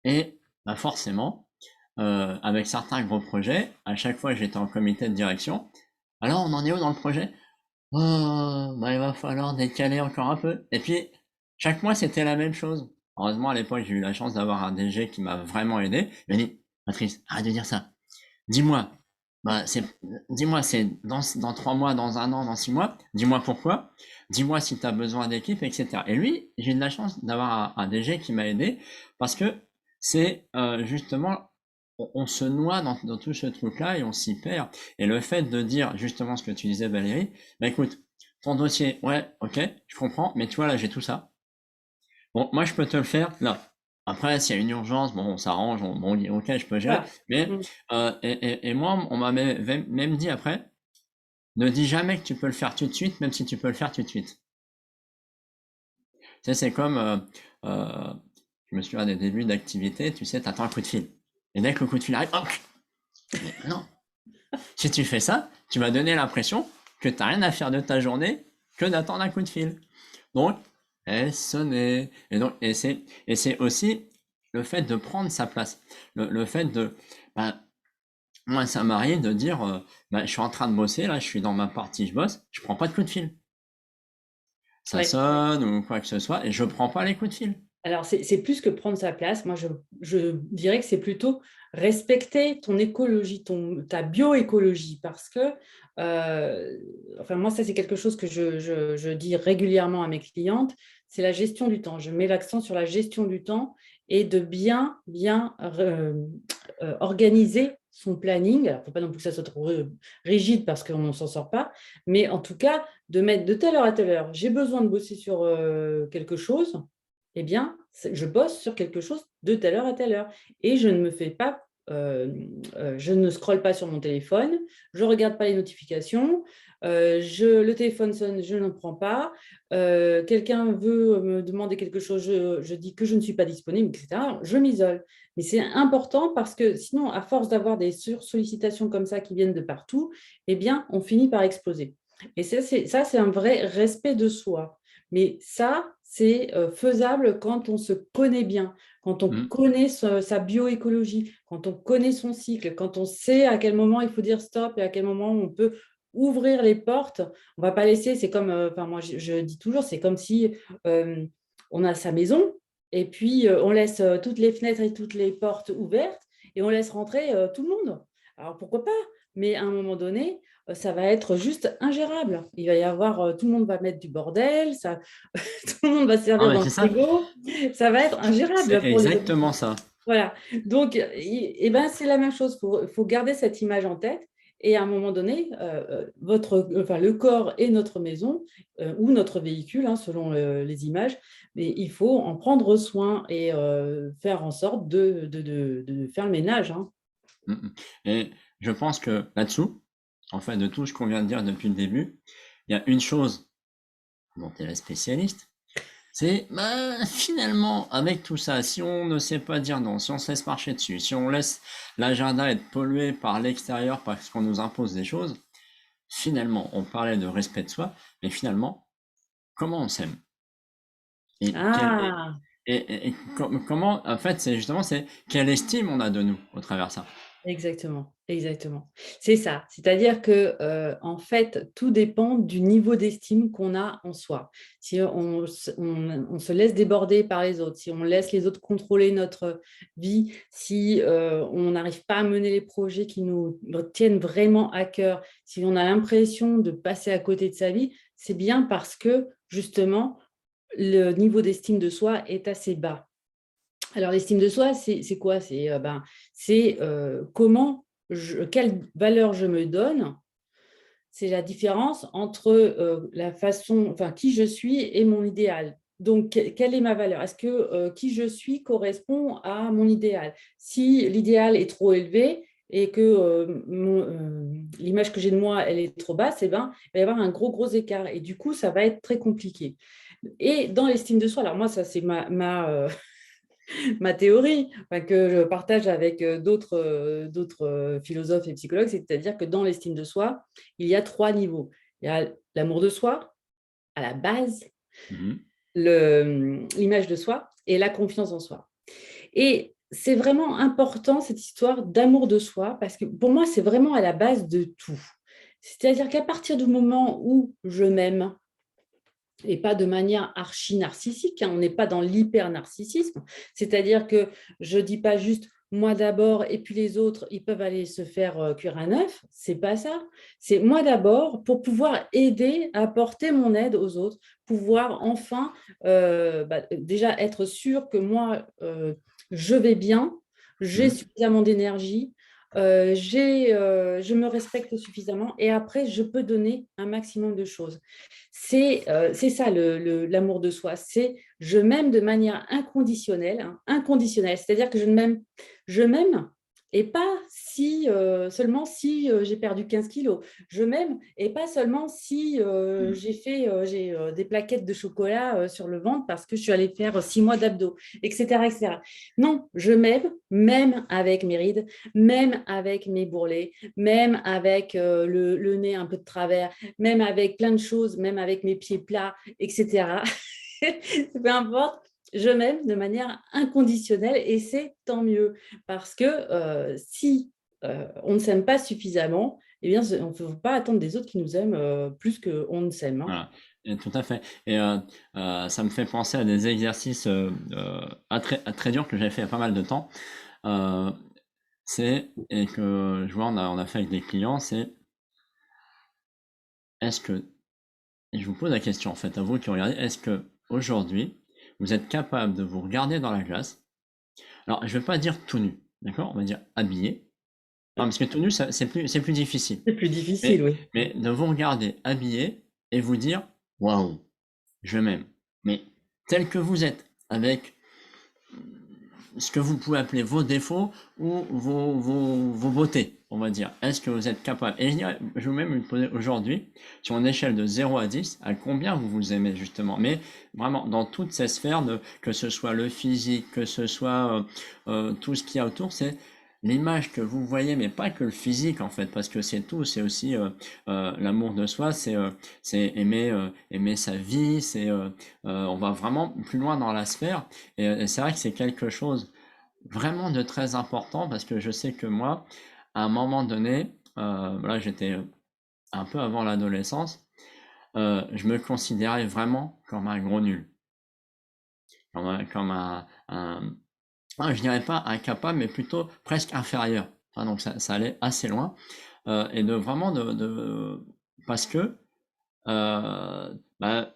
et bah forcément, avec certains gros projets, à chaque fois que j'étais en comité de direction, alors on en est où dans le projet? Oh, bah, il va falloir décaler encore un peu. Et puis, chaque mois, c'était la même chose. Heureusement, à l'époque, j'ai eu la chance d'avoir un DG qui m'a vraiment aidé. Il m'a dit, Patrice, arrête de dire ça. Dis-moi, bah, dis-moi, c'est dans 3 mois, dans un an, dans 6 mois. Dis-moi pourquoi. Dis-moi si tu as besoin d'équipe, etc. Et lui, j'ai eu de la chance d'avoir un DG qui m'a aidé parce que c'est justement, on se noie dans tout ce truc-là et on s'y perd. Et le fait de dire justement ce que tu disais, Valérie, bah écoute, ton dossier, ouais, ok, je comprends, mais tu vois, là, j'ai tout ça. Bon, moi, je peux te le faire là. Après, s'il y a une urgence, bon, on s'arrange, on dit, ok, je peux gérer. Voilà. Mais, et moi, on m'a même dit après, ne dis jamais que tu peux le faire tout de suite, même si tu peux le faire tout de suite. Tu sais, c'est comme, euh, je me souviens des débuts d'activité, tu sais, t'attends un coup de fil. Et dès que le coup de fil arrive, hop, mais non. Si tu fais ça, tu vas donner l'impression que t'as rien à faire de ta journée que d'attendre un coup de fil. Donc, elle sonnait. Et c'est aussi le fait de prendre sa place. Le fait de, ben, moi, ça m'arrive de dire, ben, je suis en train de bosser, là, je suis dans ma partie, je bosse, je prends pas de coup de fil. Ça Ouais. sonne ou quoi que ce soit, et je prends pas les coups de fil. Alors, c'est plus que prendre sa place. Moi, je dirais que c'est plutôt respecter ton écologie, ta bioécologie, parce que, enfin, moi, ça, c'est quelque chose que je dis régulièrement à mes clientes, c'est la gestion du temps. Je mets l'accent sur la gestion du temps et de bien organiser son planning. Alors, il ne faut pas non plus que ça soit trop rigide parce qu'on ne s'en sort pas, mais en tout cas, de mettre de telle heure à telle heure, j'ai besoin de bosser sur quelque chose, eh bien, je bosse sur quelque chose de telle heure à telle heure. Et je ne me fais pas, je ne scrolle pas sur mon téléphone, je ne regarde pas les notifications, le téléphone sonne, je ne prends pas, quelqu'un veut me demander quelque chose, je dis que je ne suis pas disponible, etc. Je m'isole. Mais c'est important parce que sinon, à force d'avoir des sursollicitations comme ça qui viennent de partout, eh bien, on finit par exploser. Et ça, c'est un vrai respect de soi. Mais ça, c'est faisable quand on se connaît bien, quand on Hmm. connaît sa bioécologie, quand on connaît son cycle, quand on sait à quel moment il faut dire stop et à quel moment on peut ouvrir les portes. On va pas laisser, c'est comme, enfin, moi, je dis toujours, c'est comme si on a sa maison et puis on laisse toutes les fenêtres et toutes les portes ouvertes et on laisse rentrer tout le monde. Alors pourquoi pas? Mais à un moment donné, ça va être juste ingérable. Il va y avoir, tout le monde va mettre du bordel, ça, tout le monde va se Ah servir ouais, dans le c'est ça. frigo. Ça va être C'est ingérable pour les exactement habitants. ça. Voilà. Donc, et ben, c'est la même chose. Il faut garder cette image en tête. Et à un moment donné, enfin, le corps est notre maison ou notre véhicule, hein, selon les images. Mais il faut en prendre soin et faire en sorte de faire le ménage, hein. Mm, mm. Et je pense que là-dessous, en fait, de tout ce qu'on vient de dire depuis le début, il y a une chose dont tu es la spécialiste, c'est bah, finalement, avec tout ça, si on ne sait pas dire non, si on se laisse marcher dessus, si on laisse l'agenda être pollué par l'extérieur parce qu'on nous impose des choses, finalement, on parlait de respect de soi, mais finalement, comment on s'aime? Et, Ah! comment, en fait, c'est justement, c'est quelle estime on a de nous au travers de ça. Exactement, exactement. C'est ça. C'est-à-dire que, en fait, tout dépend du niveau d'estime qu'on a en soi. Si on se laisse déborder par les autres, si on laisse les autres contrôler notre vie, si, on n'arrive pas à mener les projets qui nous tiennent vraiment à cœur, si on a l'impression de passer à côté de sa vie, c'est bien parce que, justement, le niveau d'estime de soi est assez bas. Alors, l'estime de soi, c'est quoi? C'est quelle valeur je me donne. C'est la différence entre la façon, enfin, qui je suis et mon idéal. Donc, quelle est ma valeur? Est-ce que qui je suis correspond à mon idéal? Si l'idéal est trop élevé et que l'image que j'ai de moi, elle est trop basse, eh ben, il va y avoir un gros écart. Et du coup, ça va être très compliqué. Et dans l'estime de soi, alors moi, ça, c'est ma théorie, enfin, que je partage avec d'autres philosophes et psychologues, c'est-à-dire que dans l'estime de soi, il y a trois niveaux. Il y a l'amour de soi, à la base, Mhm. l'image de soi et la confiance en soi. Et c'est vraiment important, cette histoire d'amour de soi, parce que pour moi, c'est vraiment à la base de tout. C'est-à-dire qu'à partir du moment où je m'aime, et pas de manière archi-narcissique, hein, on n'est pas dans l'hyper-narcissisme, c'est-à-dire que je ne dis pas juste moi d'abord et puis les autres, ils peuvent aller se faire cuire un œuf, c'est pas ça. C'est moi d'abord pour pouvoir aider, apporter mon aide aux autres, pouvoir enfin déjà être sûr que moi, je vais bien, j'ai Mhm. suffisamment d'énergie, je me respecte suffisamment et après, je peux donner un maximum de choses. C'est ça l'amour de soi, c'est je m'aime de manière inconditionnelle, hein, inconditionnelle, c'est-à-dire que je m'aime et pas si seulement si j'ai perdu 15 kilos. Je m'aime et pas seulement si j'ai des plaquettes de chocolat sur le ventre parce que je suis allée faire 6 mois d'abdos, etc., etc. Non, je m'aime même avec mes rides, même avec mes bourrelets, même avec le nez un peu de travers, même avec plein de choses, même avec mes pieds plats, etc. Peu importe, je m'aime de manière inconditionnelle et c'est tant mieux parce que si on ne s'aime pas suffisamment, eh bien, on ne peut pas attendre des autres qui nous aiment plus qu'on ne s'aime, hein. Voilà, et tout à fait. Et ça me fait penser à des exercices à très durs que j'avais fait il y a pas mal de temps. Euh, et que je vois, on a fait avec des clients, c'est est-ce que, et je vous pose la question en fait, à vous qui regardez, est-ce que aujourd'hui, vous êtes capable de vous regarder dans la glace? Alors, je vais pas dire tout nu, d'accord? On va dire habillé. Non, parce que tout nu, c'est plus difficile. C'est plus difficile, oui. Mais de vous regarder habillé et vous dire, waouh, je m'aime. Mais tel que vous êtes, avec ce que vous pouvez appeler vos défauts ou vos beautés, on va dire. Est-ce que vous êtes capable? Et je vais même me poser aujourd'hui, sur une échelle de 0 à 10, à combien vous vous aimez justement. Mais vraiment, dans toutes ces sphères, que ce soit le physique, que ce soit tout ce qu'il y a autour, c'est l'image que vous voyez, mais pas que le physique en fait, parce que c'est tout, c'est aussi l'amour de soi, c'est aimer sa vie, on va vraiment plus loin dans la sphère, et c'est vrai que c'est quelque chose vraiment de très important parce que je sais que moi, à un moment donné, voilà, j'étais un peu avant l'adolescence, je me considérais vraiment comme un gros nul, comme je dirais pas incapable, mais plutôt presque inférieur. Enfin, donc ça allait assez loin, et de vraiment parce que bah,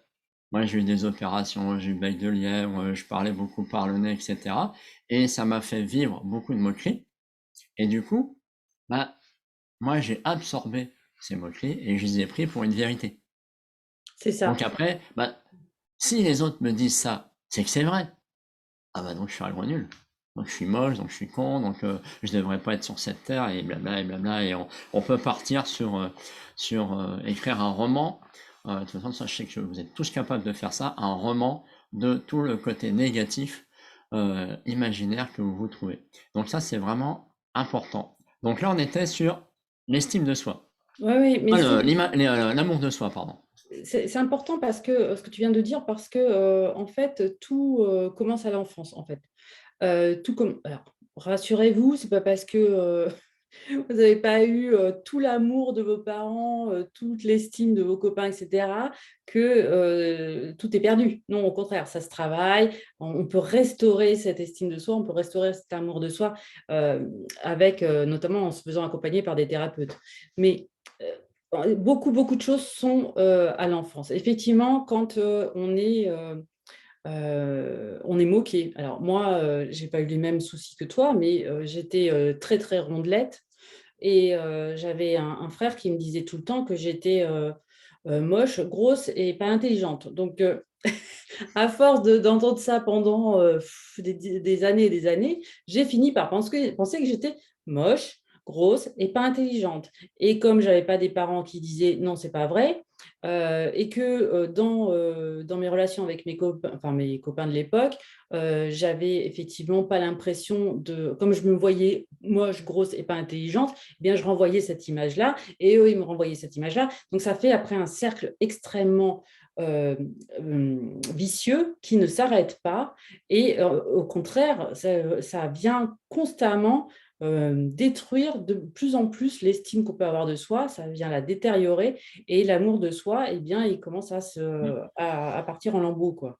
moi j'ai eu des opérations, j'ai eu bec de lièvre, je parlais beaucoup par le nez, etc. Et ça m'a fait vivre beaucoup de moqueries. Et du coup, bah, moi j'ai absorbé ces moqueries et je les ai pris pour une vérité. C'est ça. Donc après, bah, si les autres me disent ça, c'est que c'est vrai. Ah bah donc je suis un gros nul. Donc je suis moche, donc je suis con, donc je devrais pas être sur cette terre et blabla et blabla. Et on peut partir sur écrire un roman. De toute façon, sachez que vous êtes tous capables de faire ça, un roman de tout le côté négatif imaginaire que vous vous trouvez. Donc ça, c'est vraiment important. Donc là, on était sur l'estime de soi. Oui, oui, mais L'amour de soi, pardon. c'est important parce que ce que tu viens de dire, parce que en fait, tout commence à l'enfance, en fait. Alors, rassurez-vous, c'est pas parce que vous n'avez pas eu tout l'amour de vos parents, toute l'estime de vos copains, etc., que tout est perdu. Non, au contraire, ça se travaille. On peut restaurer cette estime de soi, on peut restaurer cet amour de soi avec, notamment en se faisant accompagner par des thérapeutes. Mais beaucoup, beaucoup de choses sont à l'enfance. Effectivement, quand on est moqué. Alors moi, j'ai pas eu les mêmes soucis que toi, mais j'étais très, très rondelette. Et j'avais un frère qui me disait tout le temps que j'étais moche, grosse et pas intelligente. Donc, à force d'entendre ça pendant des années et des années, j'ai fini par penser que j'étais moche, grosse et pas intelligente. Et comme j'avais pas des parents qui disaient non, c'est pas vrai, et que dans mes relations avec mes copains de l'époque, j'avais effectivement pas l'impression comme je me voyais moche, grosse et pas intelligente, eh bien je renvoyais cette image-là et eux, ils me renvoyaient cette image-là. Donc ça fait après un cercle extrêmement euh, vicieux qui ne s'arrête pas et au contraire, ça vient constamment détruire de plus en plus l'estime qu'on peut avoir de soi, ça vient la détériorer et l'amour de soi, eh bien, il commence à partir en lambeaux, quoi.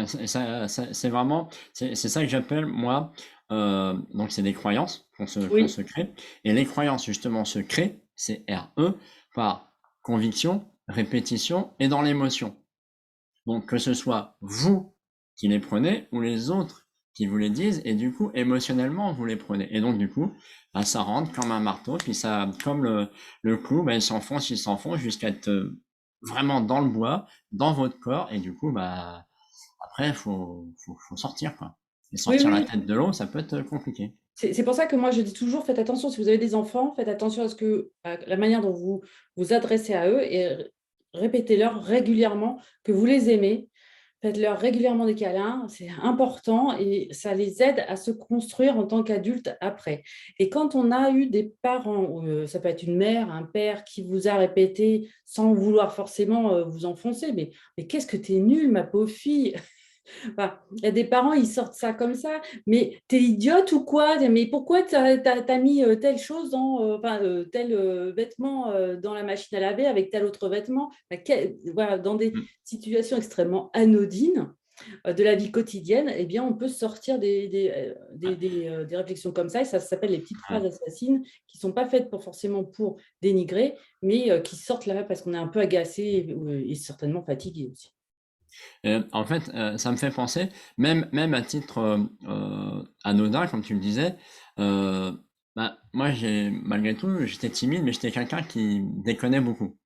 C'est vraiment, c'est ça que j'appelle, moi, donc c'est des croyances qu'on Oui, se crée. Et les croyances, justement, se créent, c'est RE, par conviction, répétition et dans l'émotion. Donc que ce soit vous qui les prenez ou les autres qui vous les disent, et du coup, émotionnellement, vous les prenez. Et donc, du coup, bah, ça rentre comme un marteau, puis ça, comme le clou, bah, il s'enfonce jusqu'à être vraiment dans le bois, dans votre corps, et du coup, bah, après, faut sortir, quoi. Et oui, sortir la oui. tête de l'eau, ça peut être compliqué. C'est pour ça que moi, je dis toujours, faites attention, si vous avez des enfants, faites attention à la manière dont vous vous adressez à eux et répétez-leur régulièrement que vous les aimez. Faites-leur régulièrement des câlins, c'est important et ça les aide à se construire en tant qu'adultes après. Et quand on a eu des parents, ou, ça peut être une mère, un père qui vous a répété sans vouloir forcément vous enfoncer, mais qu'est-ce que tu es nulle, ma pauvre fille. Enfin, il y a des parents, ils sortent ça comme ça. Mais t'es idiote ou quoi? Mais pourquoi t'as mis telle chose tel vêtement dans la machine à laver avec tel autre vêtement? Enfin, voilà, dans des Mm. situations extrêmement anodines de la vie quotidienne, eh bien, on peut sortir des réflexions comme ça. Et ça s'appelle les petites Ouais. phrases assassines qui ne sont pas faites forcément pour dénigrer, mais qui sortent là parce qu'on est un peu agacé et certainement fatigué aussi. En fait, ça me fait penser, même à titre anodin, comme tu le disais, euh, bah, moi, malgré tout, j'étais timide, mais j'étais quelqu'un qui déconnait beaucoup.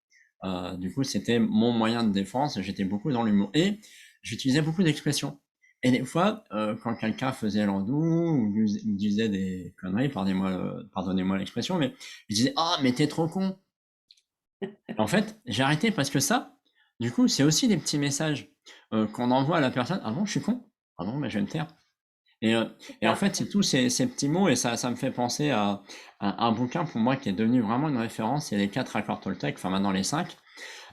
Du coup, c'était mon moyen de défense, j'étais beaucoup dans l'humour. Et j'utilisais beaucoup d'expressions. Et des fois, quand quelqu'un faisait l'andou ou disait des conneries, pardonnez-moi l'expression, mais je disais, ah, mais t'es trop con. En fait, j'ai arrêté parce que ça, du coup, c'est aussi des petits messages qu'on envoie à la personne. Ah bon, je suis con? Ah bon, mais je vais me taire. Et, euh, et en Ah, fait, c'est tous ces petits mots, et ça me fait penser à un bouquin pour moi qui est devenu vraiment une référence, c'est les 4 accords Toltec, enfin maintenant les 5,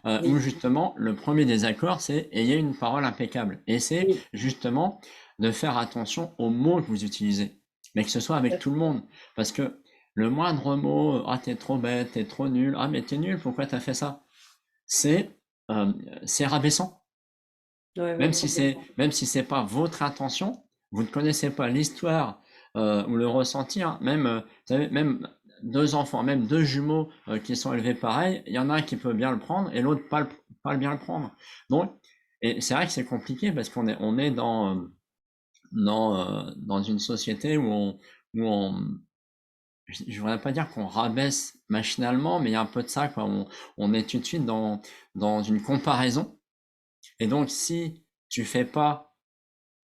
où oui, justement, le premier des accords, c'est ayez une parole impeccable. Et c'est oui. justement de faire attention aux mots que vous utilisez, mais que ce soit avec tout le monde. Parce que Le moindre mot, ah, t'es trop bête, t'es trop nul, ah, mais t'es nul, pourquoi t'as fait ça? C'est euh, c'est rabaissant. Ouais, ouais, complètement. Même si c'est pas votre intention, vous ne connaissez pas l'histoire ou le ressentir, même, vous savez, même deux enfants, même deux jumeaux qui sont élevés pareil, il y en a un qui peut bien le prendre et l'autre pas bien le prendre. Donc, et c'est vrai que c'est compliqué parce on est dans une société où on je voudrais pas dire qu'on rabaisse machinalement, mais il y a un peu de ça, quoi. On est tout de suite dans une comparaison. Et donc, si tu fais pas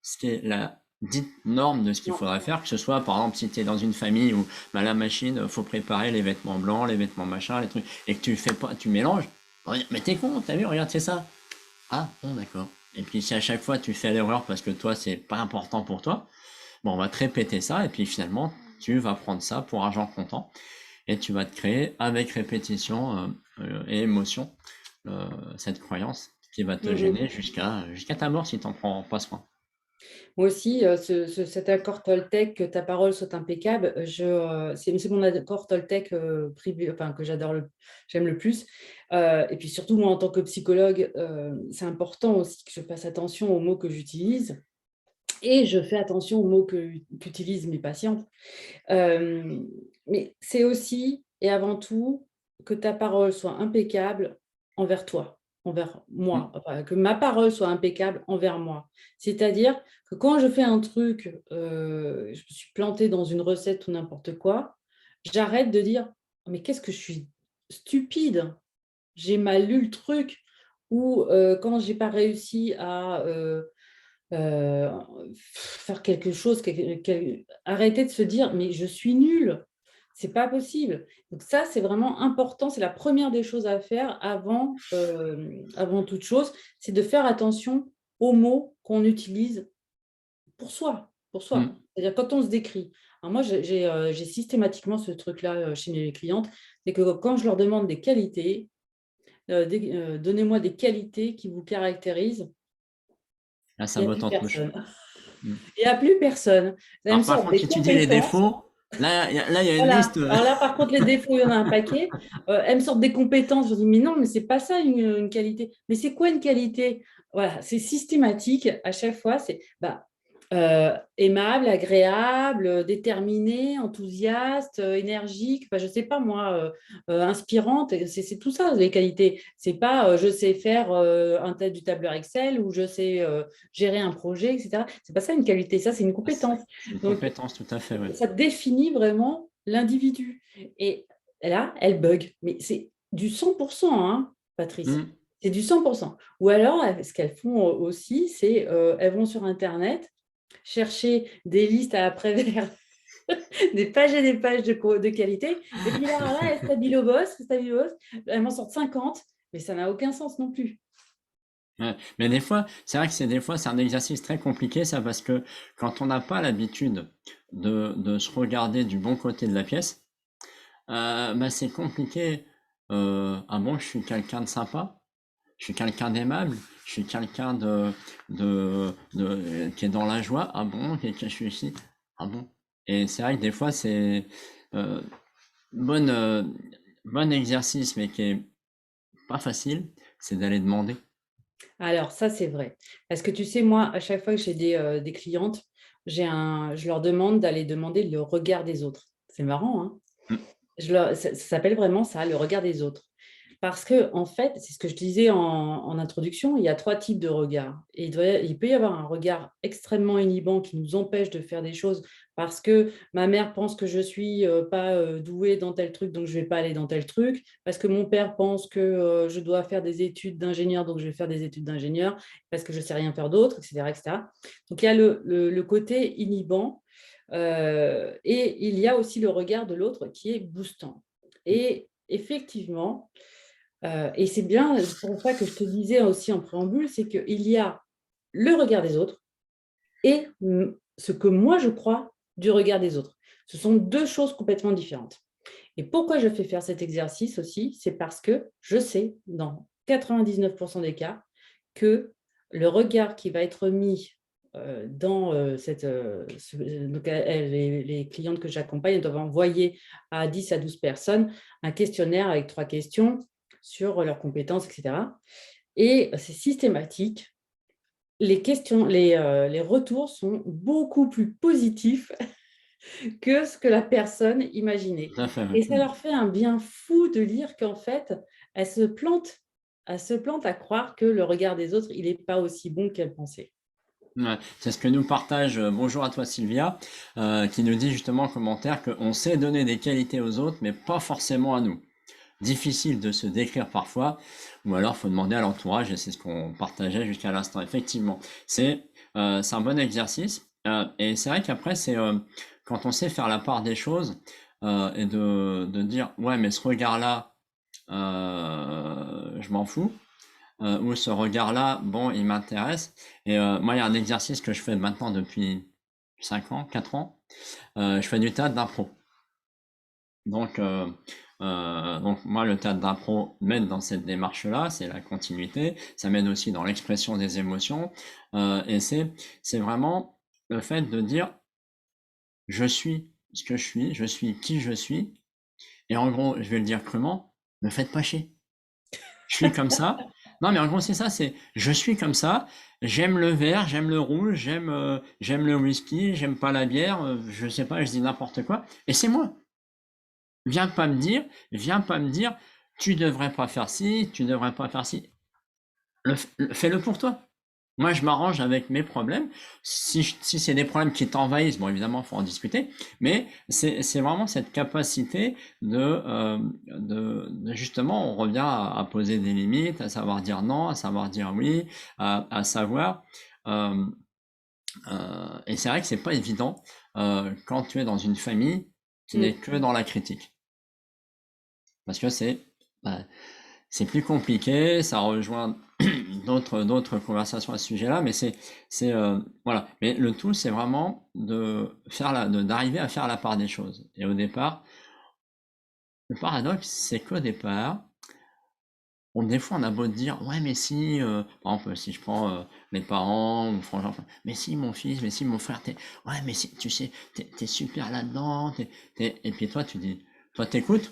ce qui est la dite norme de ce qu'il Non. faudrait faire, que ce soit, par exemple, si tu es dans une famille où bah, la machine, faut préparer les vêtements blancs, les vêtements machin, les trucs, et que tu fais pas, tu mélanges, on va dire, mais t'es con, t'as vu, regarde, c'est ça. Ah, bon, d'accord. Et puis, si à chaque fois tu fais l'erreur parce que toi, c'est pas important pour toi, bon, on va te répéter ça, et puis finalement, tu vas prendre ça pour argent comptant, et tu vas te créer avec répétition et émotion cette croyance qui va te Mhm. gêner jusqu'à ta mort si tu n'en prends pas soin. Moi aussi, cet accord Toltec, que ta parole soit impeccable, c'est mon accord Toltec privé, enfin, que j'aime le plus. Et puis surtout, moi, en tant que psychologue, c'est important aussi que je fasse attention aux mots que j'utilise. Et je fais attention aux mots qu'utilisent mes patientes. Euh, mais c'est aussi et avant tout que ta parole soit impeccable envers toi, envers Mm. moi, enfin, que ma parole soit impeccable envers moi. C'est-à-dire que quand je fais un truc, je me suis plantée dans une recette ou n'importe quoi, j'arrête de dire mais qu'est-ce que je suis stupide, j'ai mal lu le truc, ou quand j'ai pas réussi à euh, faire quelque chose, arrêter de se dire mais je suis nulle, c'est pas possible. Donc ça, c'est vraiment important, c'est la première des choses à faire avant toute chose, c'est de faire attention aux mots qu'on utilise pour soi, pour soi. Mm. C'est-à-dire quand on se décrit. Alors moi, j'ai systématiquement ce truc-là chez mes clientes, c'est que quand je leur demande des qualités, donnez-moi des qualités qui vous caractérisent, Là, ça il n'y a botte plus en touche. personne. Mm. Il n'y a plus personne. Elles me Alors, par sortent contre, des si tu dis les compétences. défauts, là, il y a une Voilà. liste. Alors là, par contre, les défauts, il y en a un paquet. Elles me sortent des compétences. Je dis, mais non, mais c'est pas ça une qualité. Mais c'est quoi une qualité? Voilà, c'est systématique à chaque fois. C'est aimable, agréable, déterminé, enthousiaste, énergique. Enfin, je sais pas moi, inspirante. C'est tout ça les qualités. C'est pas je sais faire du tableur Excel ou je sais gérer un projet, etc. C'est pas ça une qualité. Ça, c'est une Ah, compétence. c'est une Donc compétence, tout à fait, ouais. ça définit vraiment l'individu. Et là, elle bug. Mais c'est du 100%, hein, Patrice. Mm. C'est du 100%. Ou alors, ce qu'elles font aussi, c'est elles vont sur Internet chercher des listes à Prévert, des pages et des pages de qualité. Et puis là, elles stabilent au boss. Elles m'en sortent 50, mais ça n'a aucun sens non plus. Ouais. Mais des fois, c'est vrai que des fois, c'est un exercice très compliqué, ça, parce que quand on n'a pas l'habitude de se regarder du bon côté de la pièce, bah, c'est compliqué. Ah bon, je suis quelqu'un de sympa, je suis quelqu'un d'aimable, je suis quelqu'un qui est dans la joie. Ah bon, je suis ici. Ah bon. Et c'est vrai que des fois, c'est euh, bon, bon exercice, mais qui est pas facile, c'est d'aller demander. Alors, ça, c'est vrai. Parce que tu sais, moi, à chaque fois que j'ai des clientes, je leur demande d'aller demander le regard des autres. C'est marrant, hein? Mm. Ça s'appelle vraiment ça, le regard des autres. Parce que, en fait, c'est ce que je disais en introduction, il y a trois types de regards. Et il peut y avoir un regard extrêmement inhibant qui nous empêche de faire des choses parce que ma mère pense que je suis pas douée dans tel truc, donc je vais pas aller dans tel truc. Parce que mon père pense que je dois faire des études d'ingénieur, donc je vais faire des études d'ingénieur parce que je sais rien faire d'autre, etc., etc. Donc il y a le côté inhibant et il y a aussi le regard de l'autre qui est boostant. Et effectivement, et c'est bien pour ça que je te disais aussi en préambule, c'est qu'il y a le regard des autres et ce que moi je crois du regard des autres. Ce sont deux choses complètement différentes. Et pourquoi je fais faire cet exercice aussi, c'est parce que je sais, dans 99% des cas, que le regard qui va être mis dans donc les clientes que j'accompagne doivent envoyer à 10 à 12 personnes un questionnaire avec 3 questions sur leurs compétences, etc. Et c'est systématique. Les retours sont beaucoup plus positifs que ce que la personne imaginait. Tout à fait, Et ouais. ça leur fait un bien fou de lire qu'en fait, elles se plantent. Elles se plantent à croire que le regard des autres, il n'est pas aussi bon qu'elles pensaient. Ouais, c'est ce que nous partage, bonjour à toi Sylvia, qui nous dit justement en commentaire qu'on sait donner des qualités aux autres, mais pas forcément à nous. Difficile de se décrire parfois, ou alors faut demander à l'entourage, et c'est ce qu'on partageait jusqu'à l'instant. Effectivement, c'est un bon exercice, et c'est vrai qu'après, quand on sait faire la part des choses, et de dire, ouais, mais ce regard-là, je m'en fous, où ce regard-là, bon, il m'intéresse. Et moi, il y a un exercice que je fais maintenant depuis 5 ans, 4 ans. Je fais du théâtre d'impro. Donc, donc moi, le théâtre d'impro m'aide dans cette démarche-là, c'est la continuité. Ça m'aide aussi dans l'expression des émotions. Et c'est vraiment le fait de dire, je suis ce que je suis qui je suis. Et en gros, je vais le dire crûment, me faites pas chier. Je suis comme ça. Non, mais en gros, c'est ça, c'est je suis comme ça. J'aime le vert, j'aime le rouge, j'aime le whisky, j'aime pas la bière, je sais pas, je dis n'importe quoi. Et c'est moi. Viens pas me dire, tu devrais pas faire ci, tu devrais pas faire ci. Fais-le pour toi. Moi, je m'arrange avec mes problèmes. Si c'est des problèmes qui t'envahissent, bon, évidemment, il faut en discuter, mais c'est vraiment cette capacité justement, on revient à poser des limites, à savoir dire non, à savoir dire oui, à savoir. euh, et c'est vrai que c'est pas évident quand tu es dans une famille qui n'est Mm. que dans la critique. Parce que bah, c'est plus compliqué, ça rejoint d'autres conversations à ce sujet-là, mais voilà. Mais le tout, c'est vraiment d'arriver à faire la part des choses. Et au départ, le paradoxe, c'est qu'au départ, des fois, on a beau dire, ouais, mais si, par exemple, si je prends mes parents ou frangins, enfin, mais si mon fils, mais si mon frère, ouais, mais si, tu sais, t'es super là-dedans, et puis toi, tu dis, toi, t'écoutes.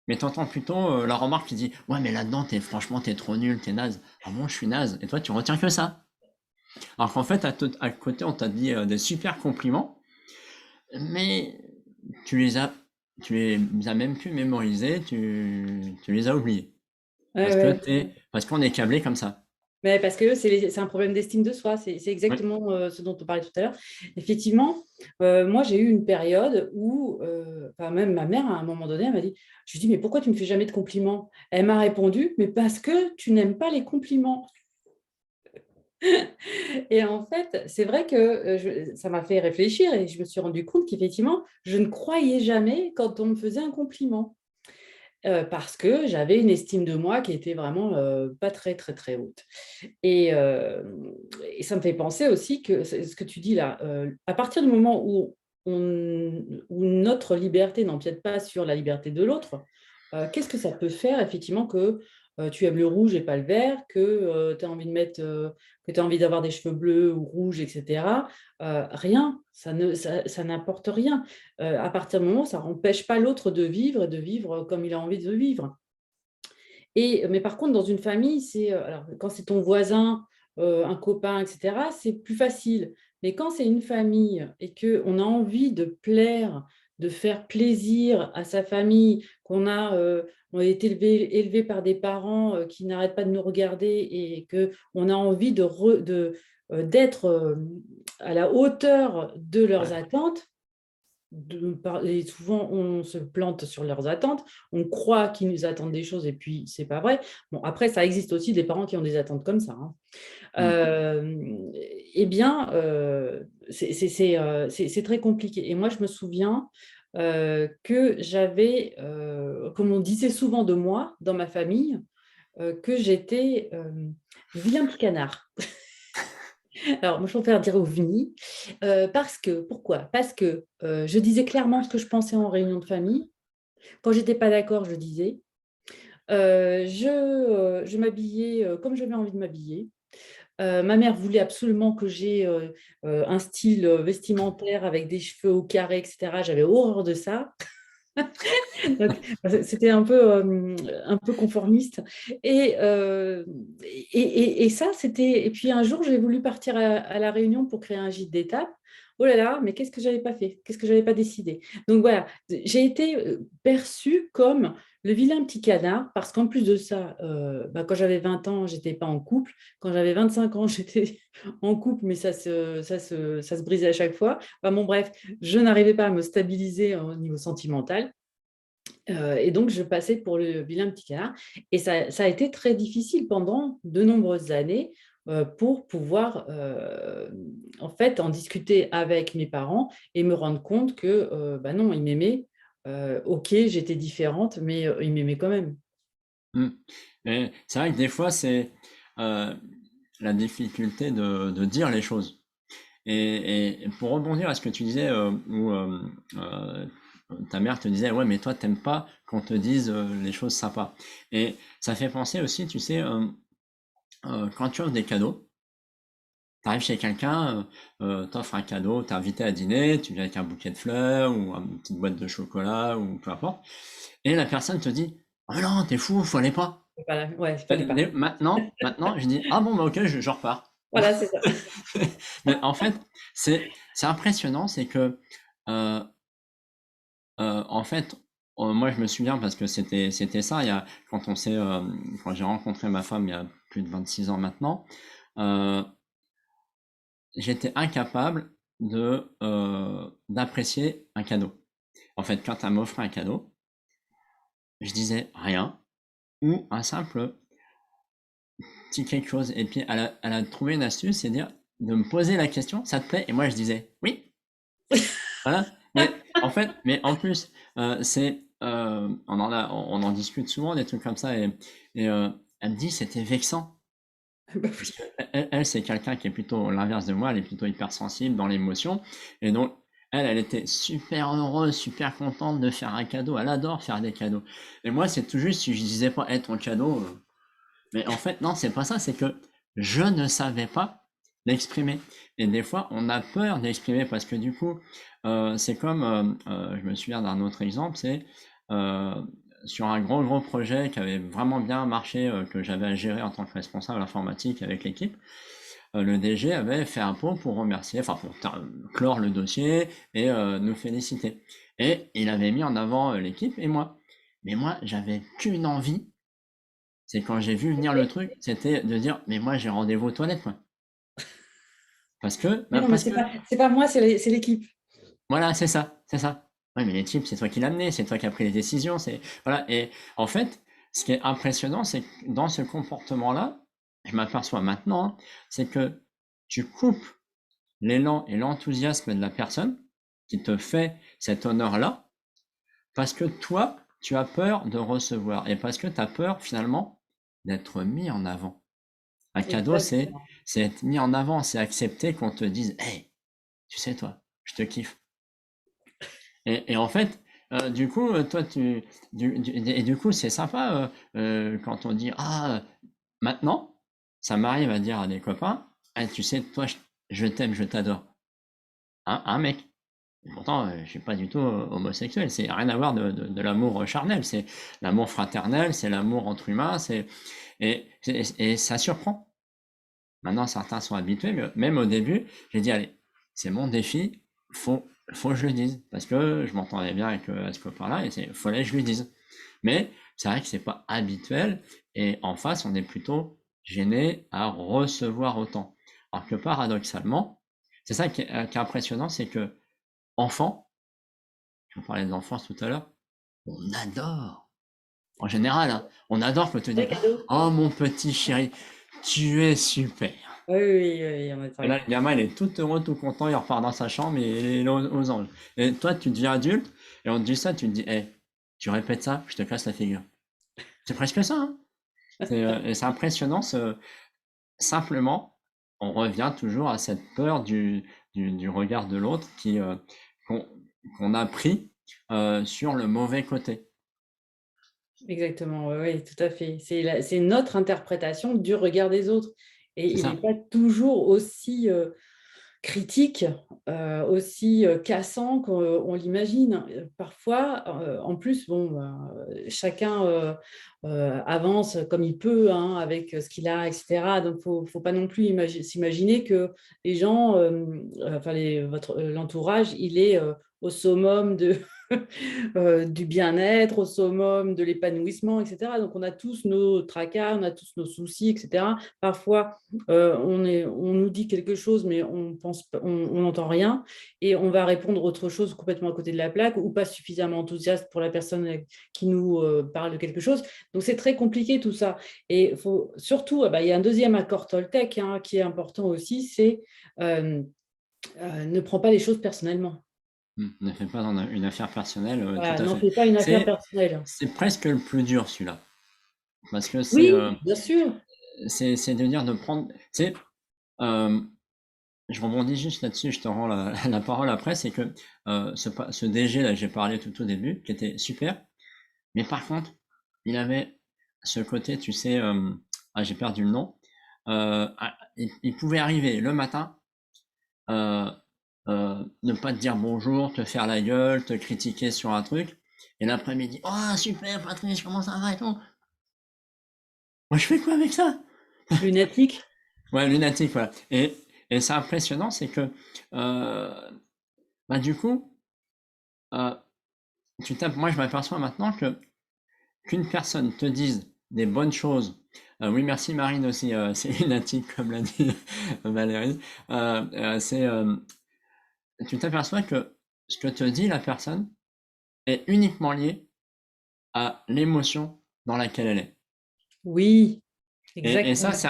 Mais t'entends plutôt la remarque qui dit ouais mais là-dedans franchement t'es trop nul, t'es naze. Ah bon je suis naze. Et toi tu retiens que ça. Alors qu'en fait à côté on t'a dit des super compliments, mais tu les as tu les as même plus mémorisés, tu les as oubliés. Ouais, Parce que ouais. parce qu'on est câblé comme ça. Mais parce que c'est un problème d'estime de soi, c'est Oui, exactement ce dont on parlait tout à l'heure. Effectivement, moi j'ai eu une période où, enfin, même ma mère à un moment donné, elle m'a dit, je lui dis, mais pourquoi tu ne me fais jamais de compliments? Elle m'a répondu, mais parce que tu n'aimes pas les compliments. Et en fait, c'est vrai que ça m'a fait réfléchir et je me suis rendu compte qu'effectivement, je ne croyais jamais quand on me faisait un compliment. Parce que j'avais une estime de moi qui était vraiment pas très, très, très haute. Et ça me fait penser aussi que ce que tu dis là, à partir du moment où notre liberté n'empiète pas sur la liberté de l'autre, qu'est-ce que ça peut faire effectivement que tu aimes le rouge et pas le vert, que tu as envie de que tu as envie d'avoir des cheveux bleus ou rouges, etc. Rien, ça n'apporte rien. À partir du moment où ça n'empêche pas l'autre de vivre comme il a envie de vivre. Mais par contre, dans une famille, alors, quand c'est ton voisin, un copain, etc., c'est plus facile. Mais quand c'est une famille et qu'on a envie de plaire, de faire plaisir à sa famille, on a été élevé par des parents qui n'arrêtent pas de nous regarder et qu'on a envie d'être à la hauteur de leurs attentes, et souvent on se plante sur leurs attentes, on croit qu'ils nous attendent des choses et puis c'est pas vrai. Bon, après, ça existe aussi des parents qui ont des attentes comme ça, hein. mm, Eh bien, c'est très compliqué. Et moi, je me souviens que j'avais, comme on disait souvent de moi dans ma famille, que j'étais vilain petit canard. Alors, moi, je préfère dire OVNI, pourquoi? Parce que je disais clairement ce que je pensais en réunion de famille. Quand j'étais pas d'accord, je disais. Je m'habillais comme j'avais envie de m'habiller. Ma mère voulait absolument que j'ai un style vestimentaire avec des cheveux au carré, etc. J'avais horreur de ça. Donc, c'était un peu conformiste. Et, euh, et ça, c'était. Et puis un jour, j'ai voulu partir à La Réunion pour créer un gîte d'étape. Oh là là, mais qu'est-ce que j'avais pas fait? Qu'est-ce que j'avais pas décidé? Donc voilà, j'ai été perçue comme le vilain petit canard, parce qu'en plus de ça, quand j'avais 20 ans, j'étais pas en couple. Quand j'avais 25 ans, j'étais en couple, mais ça se brisait à chaque fois. Enfin, bon, bref, je n'arrivais pas à me stabiliser au niveau sentimental. Et donc, je passais pour le vilain petit canard. Et ça a été très difficile pendant de nombreuses années pour pouvoir, en fait, en discuter avec mes parents et me rendre compte que, bah non, ils m'aimaient. Ok, j'étais différente, mais ils m'aimaient quand même. Mm. Et c'est vrai que des fois, c'est euh, la difficulté de dire les choses. Et pour rebondir à ce que tu disais, où euh, ta mère te disait, ouais, mais toi, t'aimes pas qu'on te dise les choses sympas. Et ça fait penser aussi, tu sais, quand tu offres des cadeaux, t'arrives chez quelqu'un, t'offres un cadeau, t'es invité à dîner, tu viens avec un bouquet de fleurs ou une petite boîte de chocolat ou peu importe, et la personne te dit, oh non, t'es fou, faut aller pas. Voilà, ouais, il fallait pas. Maintenant, je dis, ah bon, bah ok, je repars. Voilà, c'est ça. Mais en fait, c'est impressionnant, c'est que euh, en fait, moi je me souviens parce que c'était ça. Quand j'ai rencontré ma femme il y a plus de 26 ans maintenant, euh, j'étais incapable d'apprécier un cadeau. En fait, quand elle m'offrait un cadeau, je disais rien ou un simple petit quelque chose. Et puis elle a trouvé une astuce, c'est dire de me poser la question, ça te plaît? Et moi je disais oui. Voilà. Mais en plus, on en discute souvent des trucs comme ça et elle me dit c'était vexant Bah parce oui. que elle c'est quelqu'un qui est plutôt l'inverse de moi, elle est plutôt hypersensible dans l'émotion et donc elle était super heureuse, super contente de faire un cadeau. Elle adore faire des cadeaux. Et moi, c'est tout juste si je disais pas, ton cadeau. Mais en fait, non, c'est pas ça. C'est que je ne savais pas l'exprimer. Et des fois, on a peur d'exprimer parce que du coup, c'est comme, je me souviens d'un autre exemple, c'est euh, sur un gros projet qui avait vraiment bien marché, que j'avais à gérer en tant que responsable informatique avec l'équipe. Le DG avait fait un pot pour remercier, enfin pour clore le dossier et nous féliciter. Et il avait mis en avant l'équipe et moi. Mais moi, j'avais qu'une envie, c'est quand j'ai vu venir le truc, c'était de dire, mais moi j'ai rendez-vous aux toilettes, moi. Mais non, mais Parce que, c'est pas moi, c'est l'équipe. voilà, c'est ça, c'est ça. Ouais, mais les types, c'est toi qui l'as amené, c'est toi qui as pris les décisions, voilà. Et en fait, ce qui est impressionnant, c'est que dans ce comportement-là, je m'aperçois maintenant, hein, c'est que tu coupes l'élan et l'enthousiasme de la personne qui te fait cet honneur-là, parce que toi, tu as peur de recevoir et parce que tu as peur finalement d'être mis en avant. Un cadeau, Exactement. c'est être mis en avant, c'est accepter qu'on te dise, hey, tu sais toi, je te kiffe. Et en fait, du coup, toi, et du coup, c'est sympa quand on dit, ah, maintenant, ça m'arrive à dire à des copains, ah, tu sais, toi, je t'aime, je t'adore. Un mec. Et pourtant, je suis pas du tout homosexuel. C'est rien à voir de l'amour charnel. C'est l'amour fraternel, c'est l'amour entre humains. Et ça surprend. Maintenant, certains sont habitués, mais même au début, j'ai dit, allez, c'est mon défi, faut que je le dise, parce que je m'entendais bien avec ce copain-là, et fallait que je lui dise. Mais c'est vrai que c'est pas habituel, et en face, on est plutôt gêné à recevoir autant. Alors que paradoxalement, c'est ça qui est impressionnant, c'est que enfant, on parlait d'enfance tout à l'heure, on adore. En général, hein, on adore quand on te dit, Vrai cadeau. oh mon petit chéri, tu es super. Oui, oui, oui, oui, on est Et là, vrai. le gamin, il est tout heureux, tout content, il repart dans sa chambre et il est aux anges. Et toi, tu deviens adulte et on te dit ça, tu te dis, hey, tu répètes ça, je te casse la figure. C'est presque ça, hein. Et c'est impressionnant, simplement, on revient toujours à cette peur du regard de l'autre qu'on, qu'on a pris sur le mauvais côté. Exactement, oui, oui, tout à fait. C'est notre interprétation du regard des autres. Et c'est il n'est ça. pas toujours aussi critique, aussi cassant qu'on l'imagine. Parfois, en plus, bon, chacun avance comme il peut, hein, avec ce qu'il a, etc. Donc, il ne faut pas non plus s'imaginer que les gens, enfin, l'entourage, il est au summum du bien-être, au summum de l'épanouissement, etc. Donc, on a tous nos tracas, on a tous nos soucis, etc. Parfois, on nous dit quelque chose, mais on n'entend rien, et on va répondre autre chose complètement à côté de la plaque, ou pas suffisamment enthousiaste pour la personne qui nous parle de quelque chose. Donc, c'est très compliqué tout ça. Et faut, surtout, il y a un deuxième accord Toltec, hein, qui est important aussi, c'est euh, ne prends pas les choses personnellement. Ne fais pas dans une affaire personnelle, tout Voilà, à n'en fait. fais pas une affaire C'est, personnelle. c'est presque le plus dur, celui-là. Parce que Oui, bien sûr. c'est de dire de prendre, euh, je rebondis juste là-dessus, je te rends la parole après, c'est que ce DG là, j'ai parlé tout au début, qui était super, mais par contre, il avait ce côté, tu sais, j'ai perdu le nom, il pouvait arriver le matin, euh, ne pas te dire bonjour, te faire la gueule, te critiquer sur un truc, et l'après-midi, oh super Patrice, comment ça va et tout. Moi je fais quoi avec ça? Lunatique. Ouais, lunatique, voilà. Et c'est impressionnant, c'est que du coup, euh, moi je m'aperçois maintenant que qu'une personne te dise des bonnes choses. Oui, merci Marine aussi, c'est lunatique comme l'a dit Valérie. Tu t'aperçois que ce que te dit la personne est uniquement lié à l'émotion dans laquelle elle est. Oui, Et ça, exactement. c'est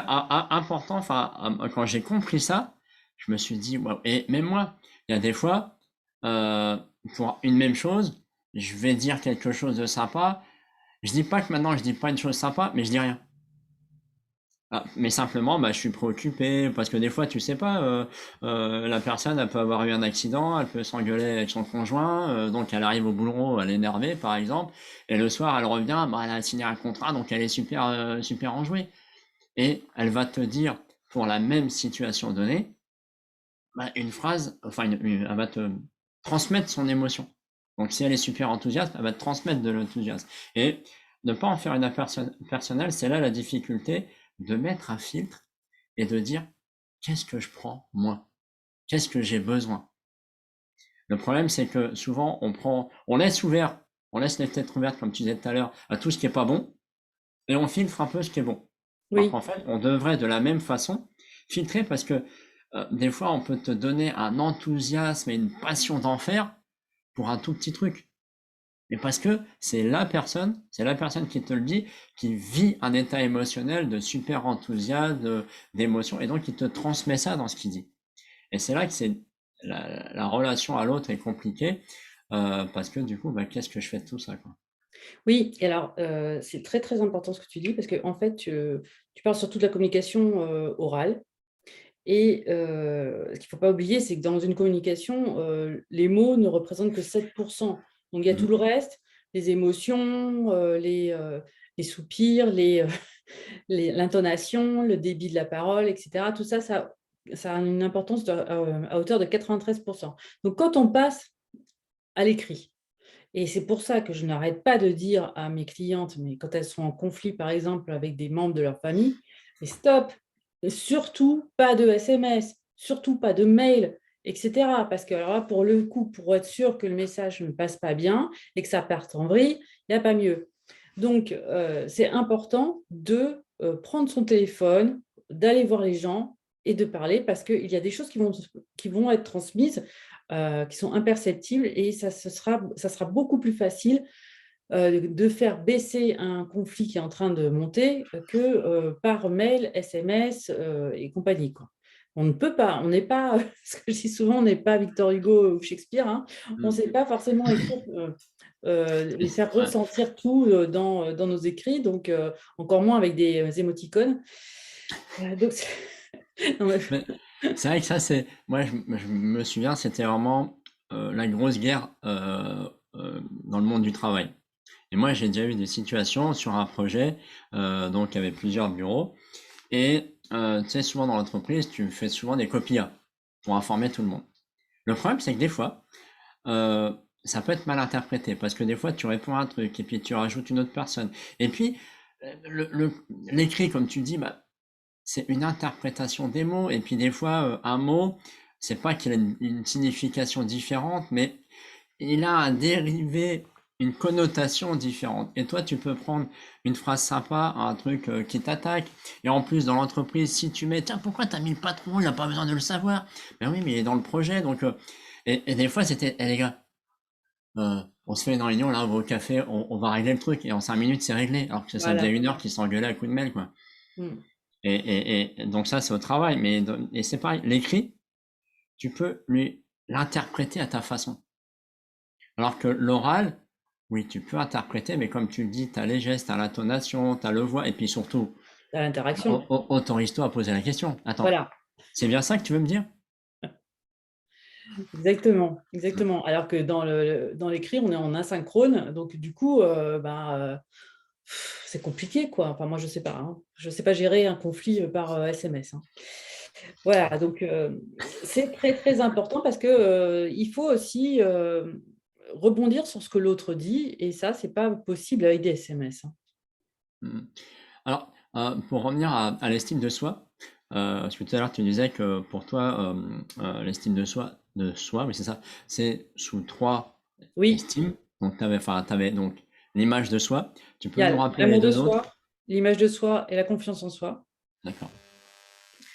important. Enfin, quand j'ai compris ça, je me suis dit, waouh. Et même moi, il y a des fois, euh, pour une même chose, je vais dire quelque chose de sympa. Je dis pas que maintenant je dis pas une chose sympa, mais je dis rien. Mais simplement, je suis préoccupé parce que des fois, tu sais pas, la personne, elle peut avoir eu un accident, elle peut s'engueuler avec son conjoint, donc elle arrive au boulot, elle est énervée, par exemple, et le soir, elle revient, elle a signé un contrat, donc elle est super, super enjouée. Et elle va te dire, pour la même situation donnée, une phrase, enfin, elle va te transmettre son émotion. Donc, si elle est super enthousiaste, elle va te transmettre de l'enthousiasme. Et ne pas en faire une affaire personnelle, c'est là la difficulté de mettre un filtre et de dire, qu'est-ce que je prends, moi? Qu'est-ce que j'ai besoin? Le problème, c'est que souvent, on laisse les têtes ouvertes, comme tu disais tout à l'heure, à tout ce qui est pas bon, et on filtre un peu ce qui est bon. Alors Oui. qu'en fait, on devrait de la même façon filtrer parce que des fois, on peut te donner un enthousiasme et une passion d'enfer pour un tout petit truc. Mais parce que c'est la personne qui te le dit, qui vit un état émotionnel de super enthousiasme, d'émotion, et donc il te transmet ça dans ce qu'il dit. Et c'est là que la relation à l'autre est compliquée, parce que du coup, qu'est-ce que je fais de tout ça, quoi? Oui, et alors c'est très très important ce que tu dis parce que en fait tu parles surtout de la communication orale et ce qu'il ne faut pas oublier c'est que dans une communication les mots ne représentent que 7%. Donc il y a tout le Mhm. reste, les émotions, les soupirs, l'intonation, le débit de la parole, etc. Tout ça, ça a une importance à hauteur de 93%. Donc quand on passe à l'écrit, et c'est pour ça que je n'arrête pas de dire à mes clientes, mais quand elles sont en conflit, par exemple, avec des membres de leur famille, mais stop, et surtout pas de SMS, surtout pas de mail, etc. Parce que alors là, pour le coup, pour être sûr que le message ne passe pas bien et que ça parte en vrille, il n'y a pas mieux. Donc, c'est important de prendre son téléphone, d'aller voir les gens et de parler parce qu'il y a des choses qui vont être transmises qui sont imperceptibles et ça sera beaucoup plus facile de faire baisser un conflit qui est en train de monter que par mail, SMS et compagnie, quoi. On ne peut pas, on n'est pas, ce que je dis souvent, on n'est pas Victor Hugo ou Shakespeare, hein. On ne Mm. sait pas forcément écrire et faire Ouais. ressentir tout dans nos écrits, donc encore moins avec des émoticônes. Donc, non, mais- Mais c'est vrai que ça, moi, je me souviens, c'était vraiment la grosse guerre dans le monde du travail. Et moi, j'ai déjà eu des situations sur un projet, donc il y avait plusieurs bureaux, et tu sais, souvent dans l'entreprise, tu fais souvent des copies A pour informer tout le monde. Le problème, c'est que des fois, ça peut être mal interprété parce que des fois, tu réponds à un truc et puis tu rajoutes une autre personne. Et puis, l'écrit, comme tu dis, bah, c'est une interprétation des mots. Et puis des fois, un mot, c'est pas qu'il a une signification différente, mais il a un dérivé, une connotation différente. Et toi, tu peux prendre une phrase sympa, un truc qui t'attaque. Et en plus, dans l'entreprise, si tu mets, tiens, pourquoi t'as mis le patron, il n'a pas besoin de le savoir. Ben oui, mais il est dans le projet. Donc, et des fois, c'était, les gars, on se fait une réunion, là, on va au café, on va régler le truc. Et en 5 minutes, c'est réglé. Alors que ça faisait Voilà. 1 heure qu'ils s'engueulaient à coups de mail, quoi. Mm. Et donc ça, c'est au travail. Et c'est pareil, l'écrit, tu peux l'interpréter à ta façon. Alors que l'oral, oui, tu peux interpréter, mais comme tu le dis, tu as les gestes, tu as l'intonation, tu as le voix, et puis surtout, À l'interaction. autorise-toi à poser la question. Attends, Voilà. c'est bien ça que tu veux me dire? Exactement, exactement. Alors que dans l'écrit, on est en asynchrone, donc du coup, c'est compliqué, quoi. Enfin, moi, je sais pas, hein. Je sais pas gérer un conflit par SMS, hein. Voilà, donc c'est très, très important parce que il faut aussi rebondir sur ce que l'autre dit, et ça, c'est pas possible avec des SMS, hein. Hmm. Alors, pour revenir à l'estime de soi, parce que tout à l'heure, tu disais que pour toi, l'estime de soi, oui, c'est ça, c'est sous 3 Oui, estimes. Donc, tu avais donc l'image de soi. Tu il peux y nous a rappeler les l'amour de deux autres? soi, l'image de soi et la confiance en soi. D'accord.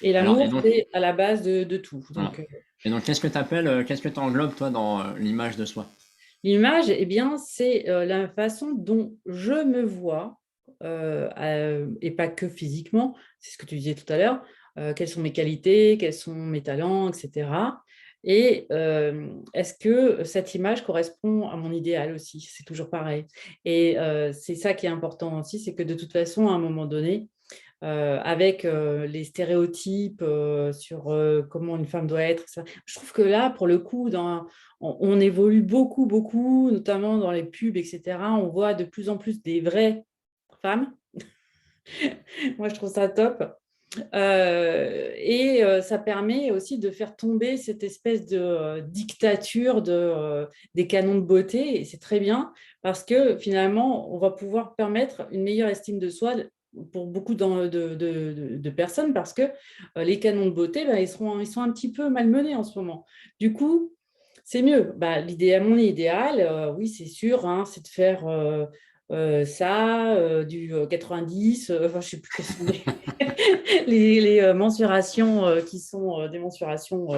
Et Alors, et l'amour, donc, c'est à la base de tout. voilà. Donc, Et donc, qu'est-ce que tu englobes, toi, dans l'image de soi? l'image, eh bien, c'est la façon dont je me vois, et pas que physiquement, c'est ce que tu disais tout à l'heure, quelles sont mes qualités, quels sont mes talents, etc. Et est-ce que cette image correspond à mon idéal aussi? C'est toujours pareil. Et c'est ça qui est important aussi, c'est que de toute façon, à un moment donné, avec les stéréotypes sur comment une femme doit être. Ça. Je trouve que là, pour le coup, on évolue beaucoup, beaucoup, notamment dans les pubs, etc. On voit de plus en plus des vraies femmes. Moi, je trouve ça top. Et ça permet aussi de faire tomber cette espèce de dictature des canons de beauté. Et c'est très bien parce que finalement, on va pouvoir permettre une meilleure estime de soi pour beaucoup de personnes parce que les canons de beauté, bah, ils sont un petit peu malmenés en ce moment. Du coup, c'est mieux. Bah, mon idéal, oui, c'est sûr, hein, c'est de faire ça, du 90, enfin, je ne sais plus quelles sont les mensurations qui sont des mensurations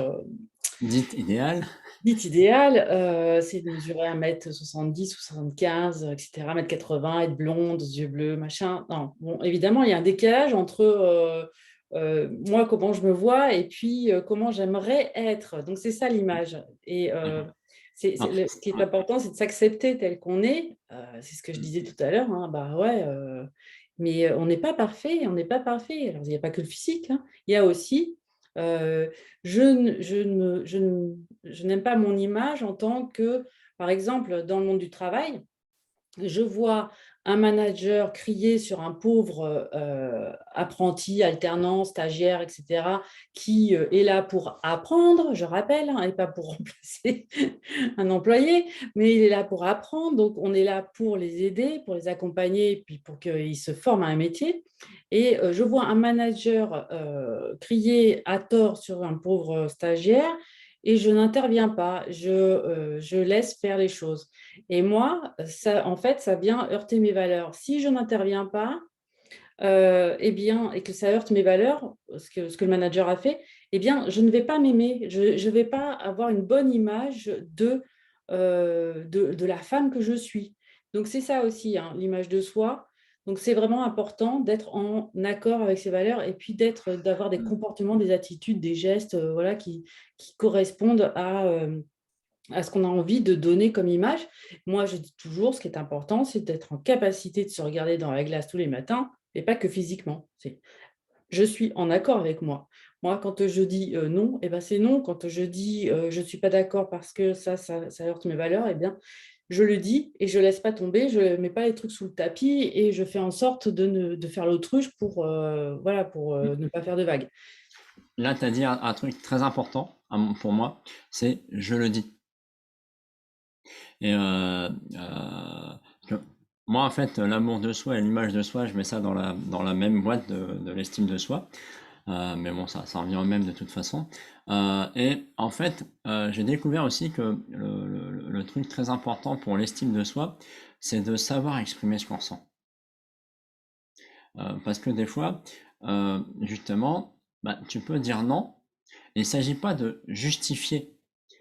Dites idéal. dites idéales, c'est de mesurer 1,70 m ou 75, etc., 1,80 m, être blonde, yeux bleus, machin. Non, bon, évidemment, il y a un décalage entre moi, comment je me vois, et puis comment j'aimerais être. Donc, c'est ça l'image. Et D'accord. Non, ce qui est important, c'est de s'accepter tel qu'on est. C'est ce que je disais tout à l'heure, hein, bah ouais, mais on n'est pas parfait, on n'est pas parfait. Alors, il n'y a pas que le physique, hein. Il y a aussi, euh, je n'aime pas mon image en tant que, par exemple, dans le monde du travail, je vois un manager crier sur un pauvre apprenti, alternant, stagiaire, etc., qui est là pour apprendre, je rappelle, hein, et pas pour remplacer un employé, mais il est là pour apprendre. Donc, on est là pour les aider, pour les accompagner, puis pour qu'ils se forment à un métier. Et je vois un manager crier à tort sur un pauvre stagiaire et je n'interviens pas, je laisse faire les choses. Et moi, ça, en fait, ça vient heurter mes valeurs. Si je n'interviens pas, eh bien, et que ça heurte mes valeurs, ce que le manager a fait, eh bien, je ne vais pas m'aimer. Je ne vais pas avoir une bonne image de la femme que je suis. Donc, c'est ça aussi, hein, l'image de soi. Donc, c'est vraiment important d'être en accord avec ses valeurs et puis d'avoir des comportements, des attitudes, des gestes, voilà, qui correspondent à ce qu'on a envie de donner comme image. Moi, je dis toujours, ce qui est important, c'est d'être en capacité de se regarder dans la glace tous les matins, et pas que physiquement. Je suis en accord avec moi. Moi, quand je dis non, eh ben, c'est non. Quand je dis je ne suis pas d'accord parce que ça heurte mes valeurs, eh bien, je le dis et je ne laisse pas tomber, je ne mets pas les trucs sous le tapis et je fais en sorte de faire l'autruche pour, voilà, pour ne pas faire de vagues. Là, tu as dit un truc très important pour moi, c'est je le dis. Et moi, en fait, l'amour de soi et l'image de soi, je mets ça dans la même boîte de l'estime de soi. Mais bon, ça revient au même de toute façon. Et en fait, j'ai découvert aussi que le truc très important pour l'estime de soi, c'est de savoir exprimer ce qu'on ressent. Parce que des fois, justement, bah, tu peux dire non. Il ne s'agit pas de justifier,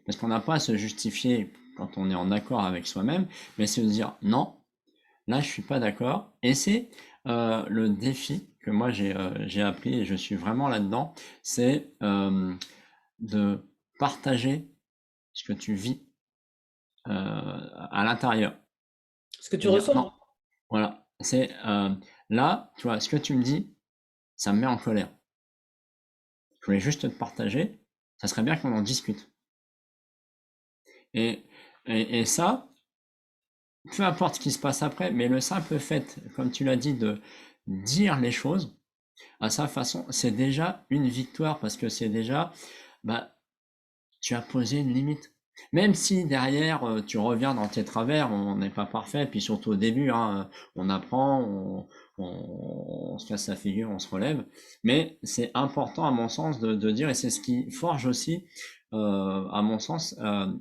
parce qu'on n'a pas à se justifier quand on est en accord avec soi-même, mais c'est de dire non, là je suis pas d'accord. Et c'est le défi que moi j'ai appris et je suis vraiment là-dedans, c'est de partager ce que tu vis à l'intérieur. Ce que tu Et dire non, ressens. voilà, c'est là, tu vois, ce que tu me dis, ça me met en colère. Je voulais juste te partager, ça serait bien qu'on en discute. Et, et ça, peu importe ce qui se passe après, mais le simple fait, comme tu l'as dit, de dire les choses à sa façon, c'est déjà une victoire parce que c'est déjà, bah, tu as posé une limite. Même si derrière, tu reviens dans tes travers, on n'est pas parfait, puis surtout au début, hein, on apprend, on se casse la figure, on se relève, mais c'est important à mon sens de dire, et c'est ce qui forge aussi, à mon sens,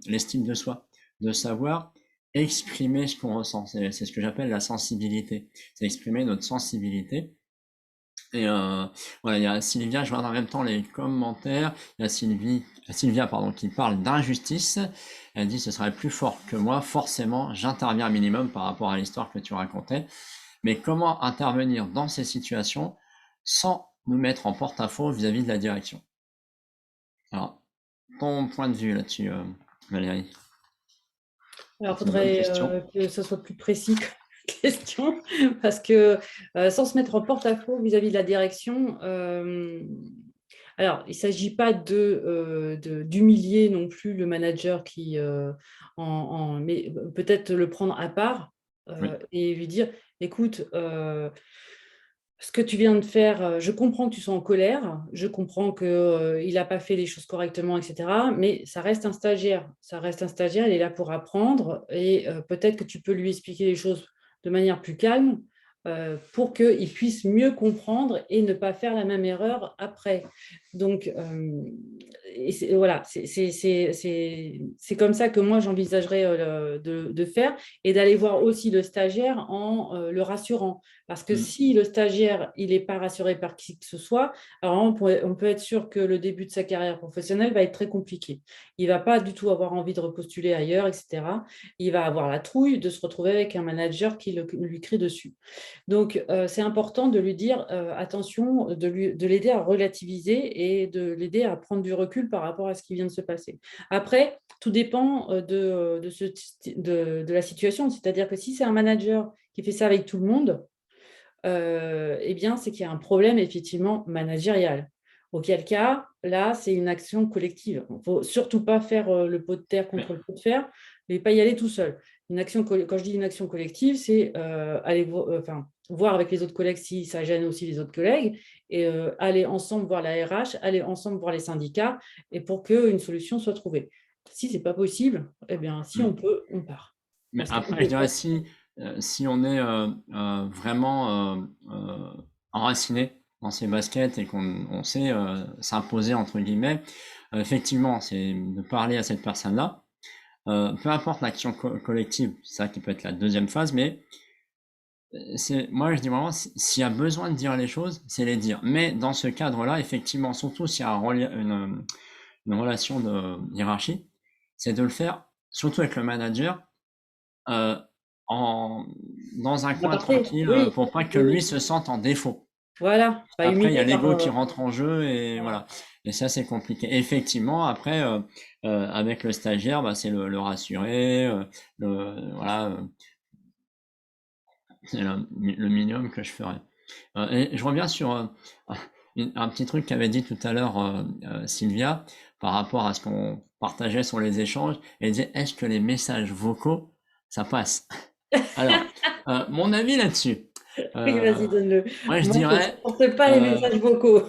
l'estime de soi, de savoir exprimer ce qu'on ressent. C'est ce que j'appelle la sensibilité. C'est exprimer notre sensibilité. Et voilà, il y a Sylvia, je regarde en même temps les commentaires. Il y a Sylvia pardon, qui parle d'injustice. Elle dit ce serait plus fort que moi. Forcément, j'interviens un minimum par rapport à l'histoire que tu racontais. Mais comment intervenir dans ces situations sans nous mettre en porte-à-faux vis-à-vis de la direction? Alors, ton point de vue là-dessus, Valérie? Alors, il C'est une bonne faudrait question. que ce soit plus précis comme question, parce que sans se mettre en porte-à-faux vis-à-vis de la direction, alors, il ne s'agit pas d'humilier non plus le manager qui, mais peut-être le prendre à part Oui. et lui dire, écoute, ce que tu viens de faire, je comprends que tu sois en colère, je comprends qu'il n'a pas fait les choses correctement, etc. Mais ça reste un stagiaire. Ça reste un stagiaire, il est là pour apprendre et peut-être que tu peux lui expliquer les choses de manière plus calme pour qu'il puisse mieux comprendre et ne pas faire la même erreur après. Donc, voilà, c'est comme ça que moi j'envisagerais de faire et d'aller voir aussi le stagiaire en le rassurant. Parce que Mm. si le stagiaire, il n'est pas rassuré par qui que ce soit, alors on peut être sûr que le début de sa carrière professionnelle va être très compliqué. Il ne va pas du tout avoir envie de repostuler ailleurs, etc. Il va avoir la trouille de se retrouver avec un manager qui lui crie dessus. Donc, c'est important de lui dire attention, de l'aider à relativiser et de l'aider à prendre du recul par rapport à ce qui vient de se passer. Après, tout dépend de la situation. C'est-à-dire que si c'est un manager qui fait ça avec tout le monde, eh bien, c'est qu'il y a un problème effectivement managérial. Auquel cas, là, c'est une action collective. Il ne faut surtout pas faire le pot de terre Mais, contre le pot de fer, mais pas y aller tout seul. Quand je dis une action collective, c'est aller voir avec les autres collègues si ça gêne aussi les autres collègues, et aller ensemble voir la RH, aller ensemble voir les syndicats, et pour qu'une solution soit trouvée. Si ce n'est pas possible, eh bien, si on mm. peut, on part. Mais Parce qu'on après, je peut dirais faire. si on est vraiment enraciné dans ses baskets et qu'on sait s'imposer entre guillemets, effectivement, c'est de parler à cette personne-là. Peu importe l'action collective, c'est ça qui peut être la deuxième phase, mais moi je dis vraiment, s'il y a besoin de dire les choses, c'est les dire. Mais dans ce cadre-là, effectivement, surtout s'il y a une relation de hiérarchie, c'est de le faire, surtout avec le manager, euh, en, dans un coin Aparté, tranquille oui, pour pas que oui, lui oui. se sente en défaut. Voilà, pas Après, il y a humilié par. l'ego qui rentre en jeu et Voilà. voilà. Et ça, c'est compliqué. Effectivement, après, avec le stagiaire, bah, c'est le rassurer, voilà, c'est le minimum que je ferais. Et je reviens sur un petit truc qu'avait dit tout à l'heure Sylvia par rapport à ce qu'on partageait sur les échanges. Elle disait, est-ce que les messages vocaux ça passe. Alors, mon avis là-dessus, Oui, euh, vas-y, donne-le. moi Moi, je ne supporte pas les euh, messages vocaux.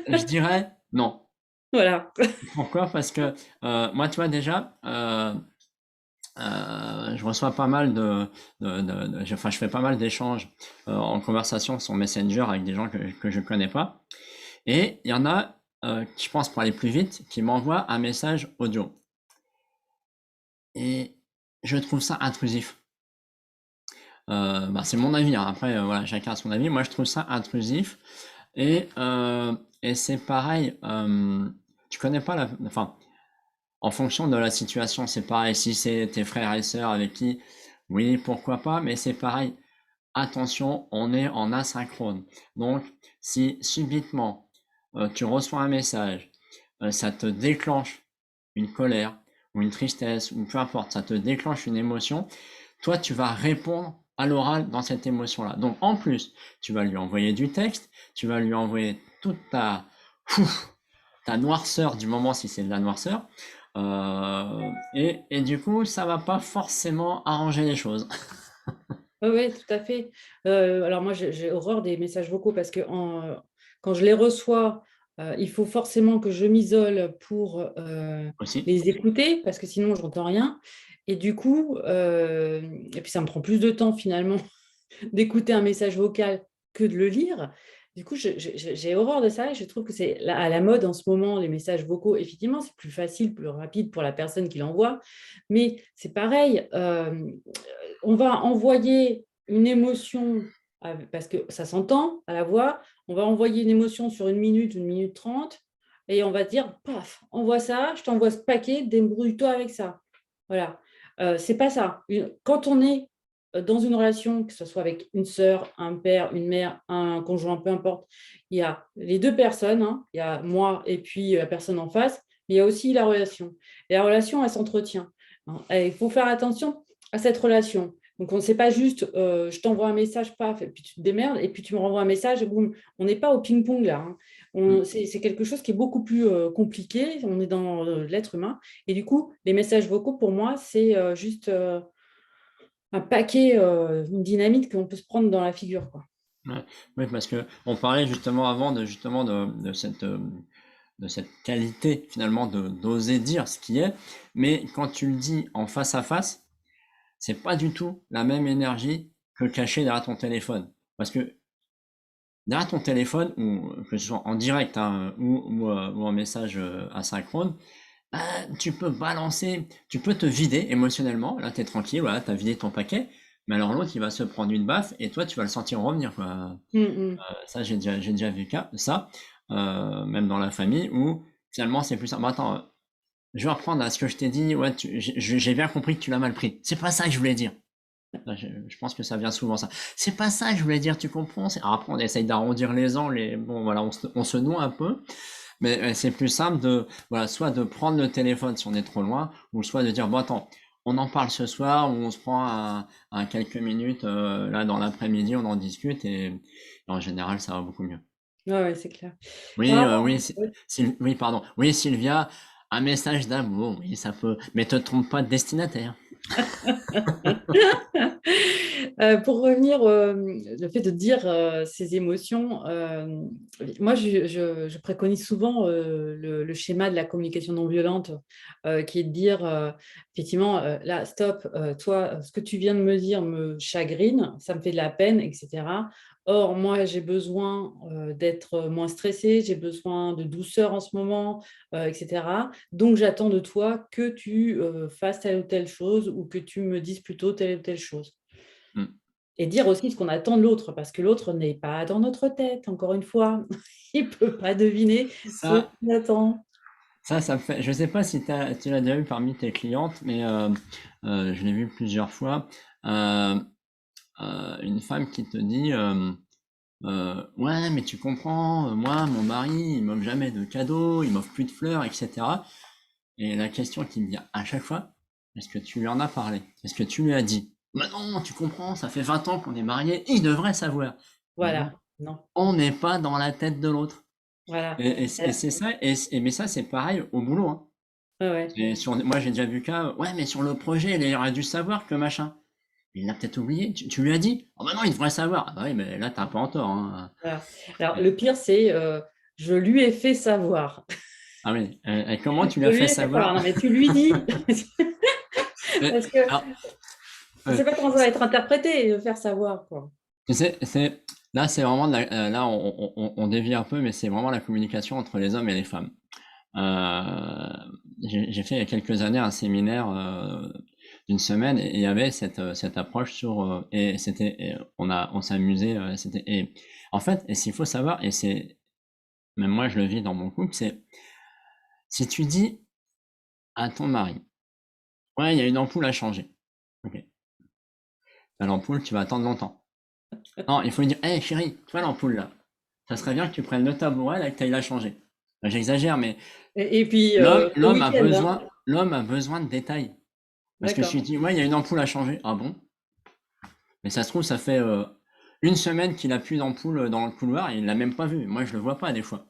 je dirais non. Voilà. Pourquoi? Parce que moi, tu vois déjà, je reçois pas mal enfin, je fais pas mal d'échanges en conversation sur Messenger avec des gens que je connais pas. Et il y en a, je pense pour aller plus vite, qui m'envoient un message audio. Et je trouve ça intrusif. Bah, c'est mon avis, hein. Après, voilà, chacun a son avis. Moi, je trouve ça intrusif. Et, et c'est pareil, tu connais pas enfin, en fonction de la situation, c'est pareil. Si c'est tes frères et sœurs avec qui, oui, pourquoi pas, mais c'est pareil. Attention, on est en asynchrone. Donc, si subitement tu reçois un message, ça te déclenche une colère ou une tristesse ou peu importe, ça te déclenche une émotion, toi tu vas répondre à l'oral dans cette émotion-là. Donc en plus, tu vas lui envoyer du texte, tu vas lui envoyer toute ta noirceur du moment si c'est de la noirceur, et du coup ça va pas forcément arranger les choses. Oui, oui, tout à fait. Alors moi, j'ai horreur des messages vocaux parce que quand je les reçois, il faut forcément que je m'isole pour Aussi. les écouter parce que sinon, je n'entends rien. Et du coup, et puis ça me prend plus de temps finalement d'écouter un message vocal que de le lire. Du coup, j'ai horreur de ça et je trouve que c'est à la mode en ce moment, les messages vocaux. Effectivement, c'est plus facile, plus rapide pour la personne qui l'envoie. Mais c'est pareil, on va envoyer une émotion, parce que ça s'entend à la voix, on va envoyer une émotion sur une minute 30, et on va dire, paf, envoie ça, je t'envoie ce paquet, débrouille-toi avec ça. Voilà. C'est pas ça. Quand on est dans une relation, que ce soit avec une sœur, un père, une mère, un conjoint, peu importe, il y a les deux personnes, hein, il y a moi et puis la personne en face, mais il y a aussi la relation. Et la relation, elle s'entretient, hein. Et il faut faire attention à cette relation. Donc, on ne sait pas juste, je t'envoie un message, paf, et puis tu te démerdes, et puis tu me renvoies un message, et boum. On n'est pas au ping-pong là, hein. Mm. C'est quelque chose qui est beaucoup plus compliqué. On est dans l'être humain. Et du coup, les messages vocaux, pour moi, c'est juste un paquet, une dynamite qu'on peut se prendre dans la figure, quoi. Ouais. Oui, parce que on parlait justement avant de cette qualité finalement d'oser dire ce qui est, mais quand tu le dis en face à face, c'est pas du tout la même énergie que caché derrière ton téléphone. Parce que derrière ton téléphone, ou que ce soit en direct hein, ou en message asynchrone, bah, tu peux balancer, tu peux te vider émotionnellement. Là, t'es tranquille, voilà, t'as vidé ton paquet. Mais alors l'autre, il va se prendre une baffe et toi, tu vas le sentir revenir, quoi. Mm, Ça, j'ai déjà vu ça, même dans la famille, où finalement c'est plus simple. Bon, attends, je vais reprendre à ce que je t'ai dit. Ouais, j'ai bien compris que tu l'as mal pris. C'est pas ça que je voulais dire. Là, je pense que ça vient souvent ça. C'est pas ça que je voulais dire, tu comprends? Alors après, on essaye d'arrondir les angles, bon voilà, on se noie un peu, mais c'est plus simple de, voilà, soit de prendre le téléphone si on est trop loin, ou soit de dire, bon attends, on en parle ce soir, ou on se prend quelques minutes, là dans l'après-midi, on en discute, et en général, ça va beaucoup mieux. mm. Ouais, ouais, c'est clair. Oui, Ah, oui, ouais. oui, pardon. Oui, Sylvia, un message d'amour, oui, ça peut, mais te trompe pas de destinataire. Pour revenir le fait de dire ses émotions, moi je préconise souvent le schéma de la communication non violente, qui est de dire effectivement là stop, toi ce que tu viens de me dire me chagrine, ça me fait de la peine, etc. Or moi j'ai besoin d'être moins stressée, j'ai besoin de douceur en ce moment, etc. Donc, j'attends de toi que tu fasses telle ou telle chose ou que tu me dises plutôt telle ou telle chose. Mm. Et dire aussi ce qu'on attend de l'autre, parce que l'autre n'est pas dans notre tête, encore une fois. Il ne peut pas deviner ce Ça, qu'on attend. ça me fait. Je sais pas si tu l'as déjà vu parmi tes clientes, mais je l'ai vu plusieurs fois. Euh, une femme qui te dit ouais, mais tu comprends, moi, mon mari, il m'offre jamais de cadeaux, il m'offre plus de fleurs, etc. Et la question qui me vient à chaque fois, est-ce que tu lui en as parlé? Est-ce que tu lui as dit? Bah non, tu comprends, ça fait 20 ans qu'on est mariés, il devrait savoir. Mais non, Voilà, non, on n'est pas dans la tête de l'autre. voilà. Et c'est ça, mais ça c'est pareil au boulot, hein. Ouais, ouais. Moi j'ai déjà vu cas, ouais mais sur le projet il aurait dû savoir que machin. Il l'a peut-être oublié. Tu lui as dit? Oh bah non, il devrait savoir. Ah bah oui, mais là, t'es un peu en tort, hein. Voilà. Alors, le pire, c'est je lui ai fait savoir. Ah oui. Et comment tu lui Je as lui fait ai fait savoir. savoir? Non, mais tu lui dis. Mais, Parce que alors, je ne ouais. sais pas comment ça va être interprété, faire savoir, quoi. Là, c'est vraiment là, on dévie un peu, mais c'est vraiment la communication entre les hommes et les femmes. J'ai fait il y a quelques années un séminaire d'une semaine et il y avait cette approche sur et c'était on s'est amusé c'était et en fait et s'il faut savoir et c'est même moi je le vis dans mon couple c'est si tu dis à ton mari ouais il y a une ampoule à changer ok l'ampoule tu vas attendre longtemps non il faut lui dire hé chérie tu vois l'ampoule là ça serait bien que tu prennes le tabouret là et que tu ailles la changer. J'exagère mais Et puis, l'homme au l'homme a week-end, hein. besoin l'homme a besoin de détails parce que je D'accord. lui dis ouais il y a une ampoule à changer ah bon. Mais ça se trouve, ça fait une semaine qu'il a plus d'ampoule dans le couloir et il l'a même pas vu. Moi, je le vois pas des fois.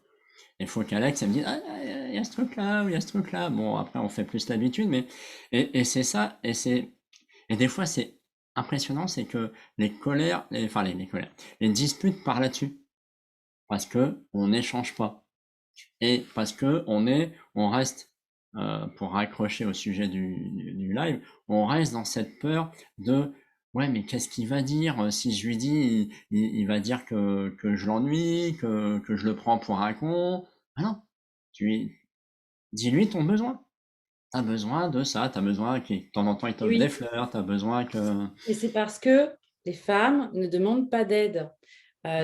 Il faut qu'Alex elle me dise ah il y a ce truc là ou il y a ce truc là. Bon après on fait plus l'habitude, mais et c'est ça et des fois c'est impressionnant, c'est que les colères, enfin les colères, les disputes par là-dessus parce que on n'échange pas et parce que on reste pour raccrocher au sujet du live, on reste dans cette peur de ouais mais qu'est-ce qu'il va dire si je lui dis il va dire que je l'ennuie que je le prends pour un con. Ah non, tu dis-lui ton besoin. T'as besoin de ça, t'as besoin que de temps en temps il t'offre des Oui. fleurs, t'as besoin que Et c'est parce que les femmes ne demandent pas d'aide.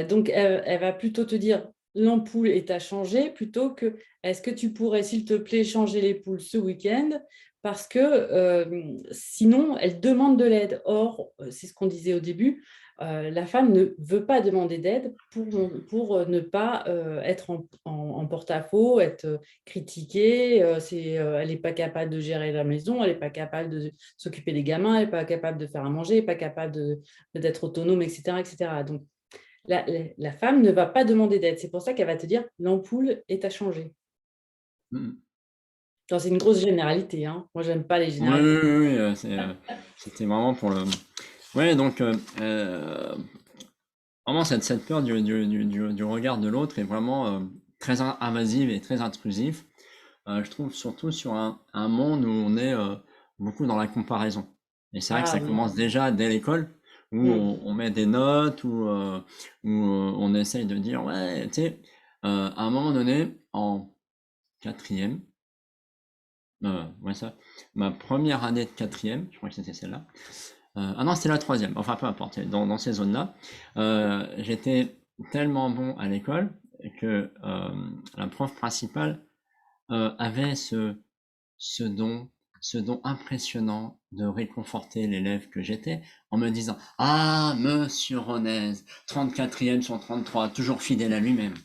Donc, elle va plutôt te dire l'ampoule est à changer plutôt que est-ce que tu pourrais, s'il te plaît, changer les poules ce week-end parce que sinon, elle demande de l'aide. Or, c'est ce qu'on disait au début, la femme ne veut pas demander d'aide pour ne pas être en porte-à-faux, être critiquée. Elle n'est pas capable de gérer la maison, elle n'est pas capable de s'occuper des gamins, elle n'est pas capable de faire à manger, elle n'est pas capable d'être autonome, etc., etc. Donc, la femme ne va pas demander d'aide. C'est pour ça qu'elle va te dire l'ampoule est à changer. mm. C'est une grosse généralité, hein. Moi, j'aime pas les Oui, généralités. oui, oui, oui, c'était vraiment pour le ouais donc vraiment, cette peur du regard de l'autre est vraiment très invasive et très intrusive. Je trouve surtout sur un monde où on est beaucoup dans la comparaison. Et c'est vrai que Ah ça oui. commence déjà dès l'école, où Mm. on met des notes, où on essaye de dire, ouais, tu sais, à un moment donné, en quatrième, ouais ça, ma première année de quatrième, je crois que c'était celle-là, ah non, c'était la troisième. Enfin, peu importe. Dans ces zones-là, j'étais tellement bon à l'école que la prof principale avait ce don, ce don impressionnant de réconforter l'élève que j'étais en me disant ah Monsieur Ronez, 34e sur 33, toujours fidèle à lui-même.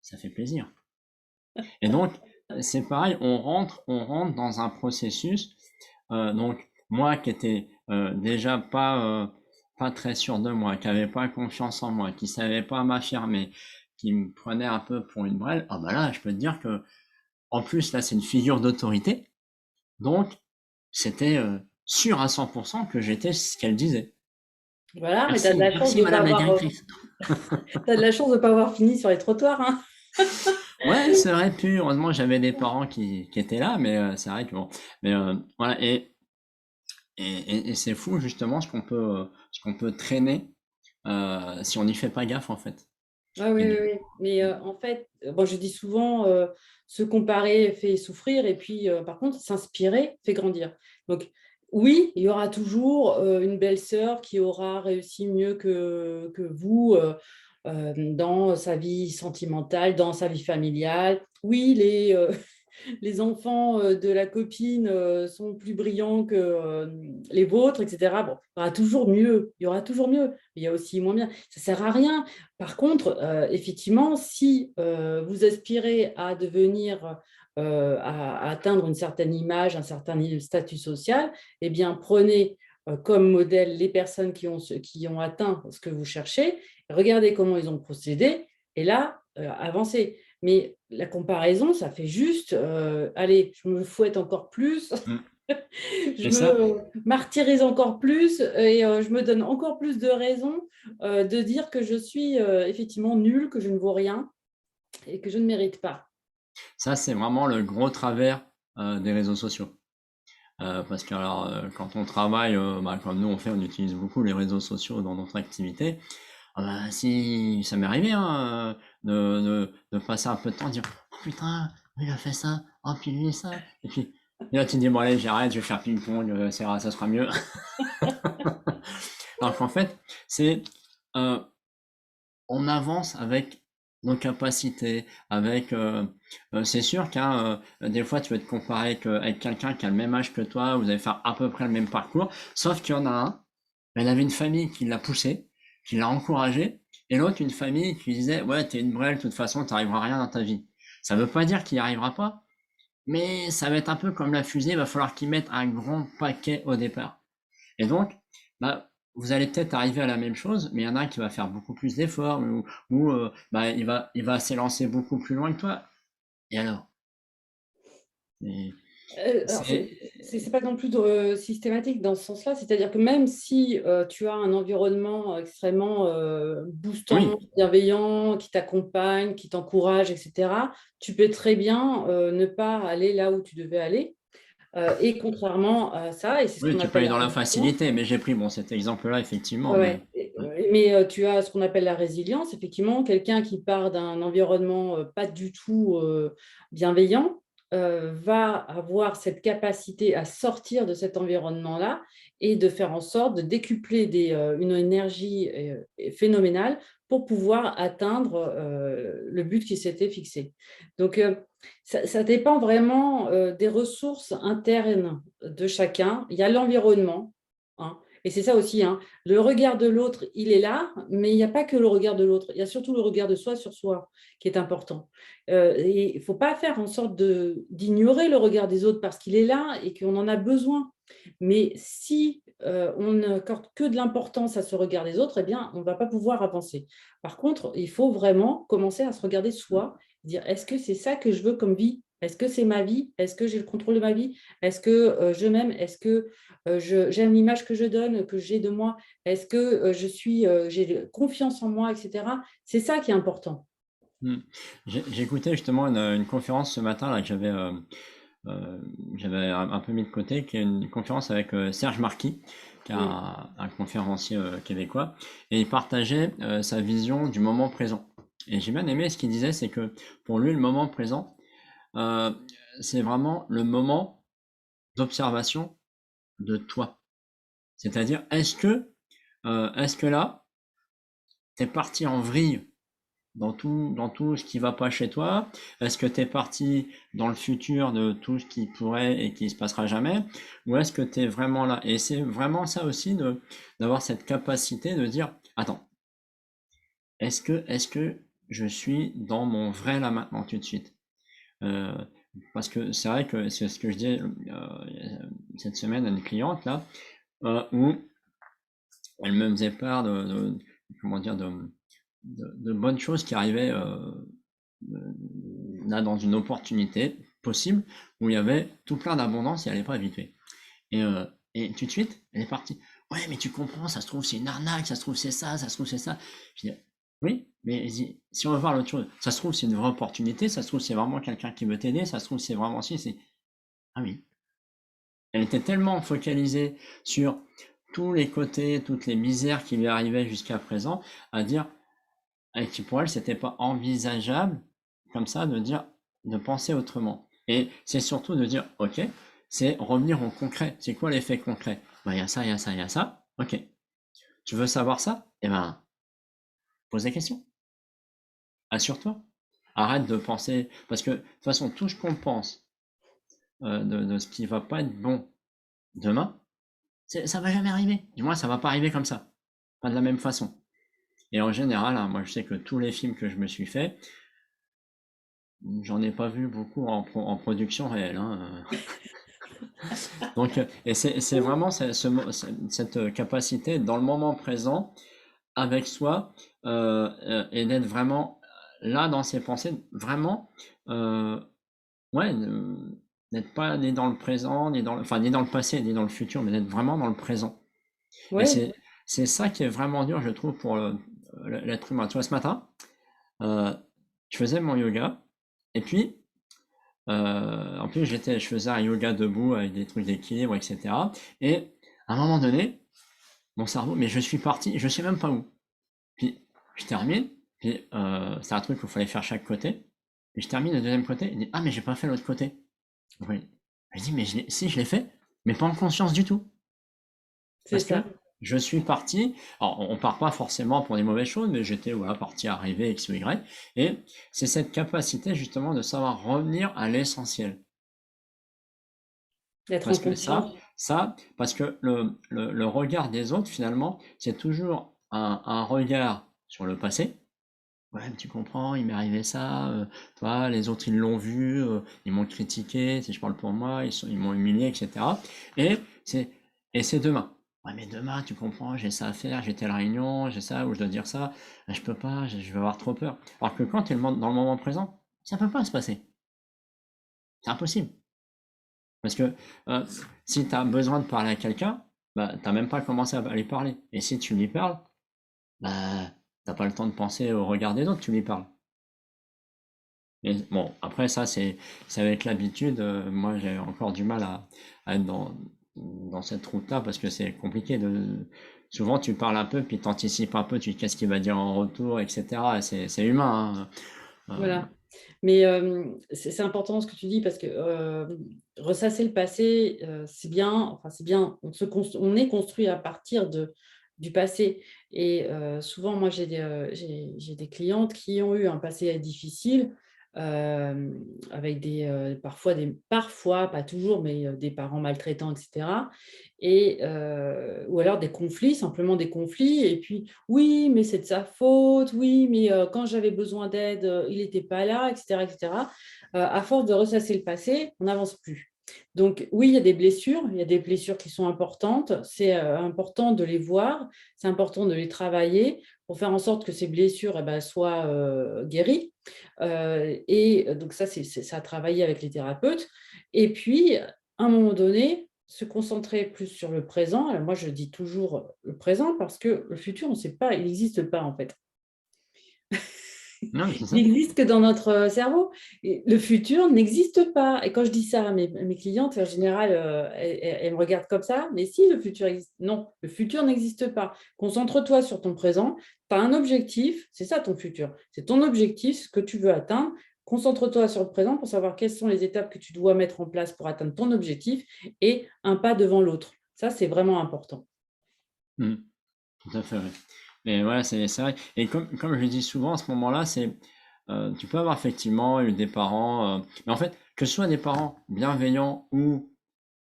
Ça fait plaisir. Et donc c'est pareil, on rentre dans un processus. Donc moi qui étais déjà pas très sûr de moi, qui avait pas confiance en moi, qui savait pas m'affirmer, qui me prenait un peu pour une brêle, ah bah là je peux te dire que en plus là c'est une figure d'autorité, donc c'était sûr à 100% que j'étais ce qu'elle disait. Voilà, mais tu as de Merci, la chance merci de pas Madame la avoir, directrice. t'as de la chance de pas avoir fini sur les trottoirs, hein. Ouais, ça aurait pu. Heureusement, j'avais des parents qui étaient là, mais c'est vrai que bon. Mais voilà, et c'est fou justement ce qu'on peut traîner si on n'y fait pas gaffe en fait. Ah oui, Et oui, du oui. Mais en fait, bon, je dis souvent, se comparer fait souffrir et puis, par contre, s'inspirer fait grandir. Donc, oui, il y aura toujours une belle sœur qui aura réussi mieux que vous dans sa vie sentimentale, dans sa vie familiale. Oui, les enfants de la copine sont plus brillants que les vôtres, etc. Bon, il y aura toujours mieux, il y aura toujours mieux, mais il y a aussi moins bien. Ça ne sert à rien. Par contre, effectivement, si vous aspirez à devenir, à atteindre une certaine image, un certain statut social, eh bien, prenez comme modèle les personnes qui ont atteint ce que vous cherchez, regardez comment ils ont procédé, et là, avancez. Mais la comparaison, ça fait juste, allez, je me fouette encore plus. Je Et ça, me martyrise encore plus et je me donne encore plus de raisons de dire que je suis effectivement nulle, que je ne vaux rien et que je ne mérite pas. ça c'est vraiment le gros travers des réseaux sociaux. Parce que alors, quand on travaille, bah, comme nous on fait, on utilise beaucoup les réseaux sociaux dans notre activité. Ah bah, si ça m'est arrivé hein, de passer un peu de temps, dire oh putain, il a fait ça, oh puis lui ça, et là tu te dis bon allez j'arrête, je vais faire ping-pong, ça sera mieux. Alors qu'en fait, c'est euh, on avance avec nos capacités, avec c'est sûr qu'un des fois tu vas te comparer avec quelqu'un qui a le même âge que toi, vous allez faire à peu près le même parcours, sauf qu'il y en a un, elle avait une famille qui l'a poussé, qui l'a encouragé, et l'autre une famille qui lui disait ouais t'es une brêle, de toute façon t'arriveras à rien dans ta vie. Ça veut pas dire qu'il n'y arrivera pas, mais ça va être un peu comme la fusée, il va falloir qu'il mette un grand paquet au départ. Et donc, bah, vous allez peut-être arriver à la même chose, mais il y en a un qui va faire beaucoup plus d'efforts, ou bah, il va s'élancer beaucoup plus loin que toi. Et alors? Et Alors, c'est, c'est pas non plus systématique dans ce sens-là, c'est-à-dire que même si tu as un environnement extrêmement boostant, oui, bienveillant, qui t'accompagne, qui t'encourage, etc., tu peux très bien ne pas aller là où tu devais aller. Et contrairement à ça, et c'est ce oui, qu'on tu peux appelle aller la dans la résilience. facilité, mais j'ai pris bon cet exemple-là effectivement, Ouais, mais ouais. ouais. Mais tu as ce qu'on appelle la résilience, effectivement, quelqu'un qui part d'un environnement pas du tout bienveillant va avoir cette capacité à sortir de cet environnement-là et de faire en sorte de décupler une énergie phénoménale pour pouvoir atteindre le but qui s'était fixé. Donc, ça dépend vraiment des ressources internes de chacun. Il y a l'environnement, hein. Et c'est ça aussi, hein. Le regard de l'autre, il est là, mais il n'y a pas que le regard de l'autre. Il y a surtout le regard de soi sur soi qui est important. Et il ne faut pas faire en sorte d'ignorer le regard des autres parce qu'il est là et qu'on en a besoin. Mais si on n'accorde que de l'importance à ce regard des autres, eh bien, on ne va pas pouvoir avancer. Par contre, il faut vraiment commencer à se regarder soi, dire est-ce que c'est ça que je veux comme vie? Est-ce que c'est ma vie? Est-ce que j'ai le contrôle de ma vie? Est-ce que je m'aime? Est-ce que j'aime l'image que je donne, que j'ai de moi? Est-ce que j'ai confiance en moi, etc. C'est ça qui est important. Hmm. J'ai écouté justement une conférence ce matin là que euh, j'avais un peu mis de côté, qui est une conférence avec Serge Marquis, qui est Mm. un conférencier québécois, et il partageait sa vision du moment présent. Et j'ai bien aimé ce qu'il disait, c'est que pour lui, le moment présent, euh, c'est vraiment le moment d'observation de toi. C'est-à-dire, est-ce que là, t'es parti en vrille dans tout ce qui va pas chez toi? Est-ce que tu es parti dans le futur de tout ce qui pourrait et qui se passera jamais? Ou est-ce que tu es vraiment là? Et c'est vraiment ça aussi d'avoir cette capacité de dire, attends, est-ce que je suis dans mon vrai là maintenant tout de suite? Euh, Parce que c'est vrai que c'est ce que je disais cette semaine à une cliente là, où elle me faisait part comment dire, de bonnes choses qui arrivaient là dans une opportunité possible où il y avait tout plein d'abondance et elle n'est pas habituée. Et, euh, et tout de suite, elle est partie. Ouais, mais tu comprends, ça se trouve c'est une arnaque, ça se trouve c'est ça, ça se trouve c'est ça. Je dis, oui, mais si on veut voir l'autre chose, ça se trouve c'est une vraie opportunité, ça se trouve c'est vraiment quelqu'un qui veut t'aider, ça se trouve c'est vraiment si, c'est. Ah oui. Elle était tellement focalisée sur tous les côtés, toutes les misères qui lui arrivaient jusqu'à présent, à dire, et qui pour elle, c'était pas envisageable, comme ça, de penser autrement. Et c'est surtout de dire, ok, c'est revenir au concret. C'est quoi l'effet concret? Ben, il y a ça, il y a ça, il y a ça. Ok. Tu veux savoir ça? Eh ben, pose des questions. Assure-toi. Arrête de penser, parce que de toute façon, tout ce qu'on pense de ce qui va pas être bon demain, ça va jamais arriver. Du moins, ça va pas arriver comme ça. Pas de la même façon. Et en général, hein, moi, je sais que tous les films que je me suis fait, j'en ai pas vu beaucoup en production réelle, hein. Donc, et c'est vraiment cette capacité dans le moment présent avec soi et d'être vraiment là dans ses pensées, vraiment, ouais, d'être pas ni dans le présent, ni dans le, enfin, ni dans le passé, ni dans le futur, mais d'être vraiment dans le présent. Et Ouais, c'est ça qui est vraiment dur, je trouve, pour l'être humain. Tu vois, ce matin, je faisais mon yoga, et puis, en plus, je faisais un yoga debout avec des trucs d'équilibre, etc. Et à un moment donné, mon cerveau, mais je suis parti, je sais même pas où. Puis je termine, puis c'est un truc qu'il fallait faire chaque côté. Puis je termine le deuxième côté, il dit ah mais j'ai pas fait l'autre côté. Oui. Je dis mais si je l'ai fait, mais pas en conscience du tout. c'est Parce que ça. je suis parti, alors on part pas forcément pour des mauvaises choses, mais j'étais voilà, parti à rêver X ou Y. Et c'est cette capacité justement de savoir revenir à l'essentiel. D'être en Parce que ça, conscience. parce que le regard des autres, finalement, c'est toujours un regard sur le passé. Ouais, mais tu comprends, il m'est arrivé ça, toi, les autres ils l'ont vu, ils m'ont critiqué, si je parle pour moi, ils m'ont humilié, etc. Et c'est, et c'est demain. Ouais, mais demain, tu comprends, j'ai ça à faire, j'ai telle réunion, j'ai ça, ou je dois dire ça, je peux pas, je vais avoir trop peur. Alors que quand tu es dans le moment présent, ça peut pas se passer. C'est impossible. Parce que euh, si tu as besoin de parler à quelqu'un, bah, t'as même pas commencé à lui parler. Et si tu lui parles, bah, t'as pas le temps de penser au regard des autres, tu lui parles. Et bon, après ça, c'est avec l'habitude. Moi, j'ai encore du mal à être dans cette route-là parce que c'est compliqué de. Souvent, tu parles un peu, puis tu anticipes un peu, tu dis qu'est-ce qu'il va dire en retour, etc. C'est humain, hein. Voilà. Mais c'est important ce que tu dis parce que ressasser le passé, c'est bien. Enfin, c'est bien. On est construit à partir du passé. Et souvent, moi, j'ai des clientes qui ont eu un passé difficile, avec parfois, pas toujours, mais des parents maltraitants, etc. Et, ou alors des conflits, simplement des conflits. Et puis, oui, mais c'est de sa faute, oui, mais quand j'avais besoin d'aide, il n'était pas là, etc., etc. À force de ressasser le passé, on n'avance plus. Donc oui, il y a des blessures qui sont importantes, c'est important de les voir, c'est important de les travailler pour faire en sorte que ces blessures soient guéries. Et donc ça, c'est à travailler avec les thérapeutes. Et puis, à un moment donné, se concentrer plus sur le présent. Alors moi, je dis toujours le présent parce que le futur, on ne sait pas, il n'existe pas en fait. Non, mais c'est Il ça. n'existe que dans notre cerveau. Et le futur n'existe pas. Et quand je dis ça à mes clientes, en général, elles me regardent comme ça. Mais si, le futur existe. Non, le futur n'existe pas. Concentre-toi sur ton présent. Tu as un objectif, c'est ça ton futur. C'est ton objectif, ce que tu veux atteindre. Concentre-toi sur le présent pour savoir quelles sont les étapes que tu dois mettre en place pour atteindre ton objectif et un pas devant l'autre. Ça, c'est vraiment important. Mm, tout à fait, ouais. Mais ouais, c'est vrai. Et comme je le dis souvent, à ce moment-là, tu peux avoir effectivement eu des parents, mais en fait, que ce soit des parents bienveillants ou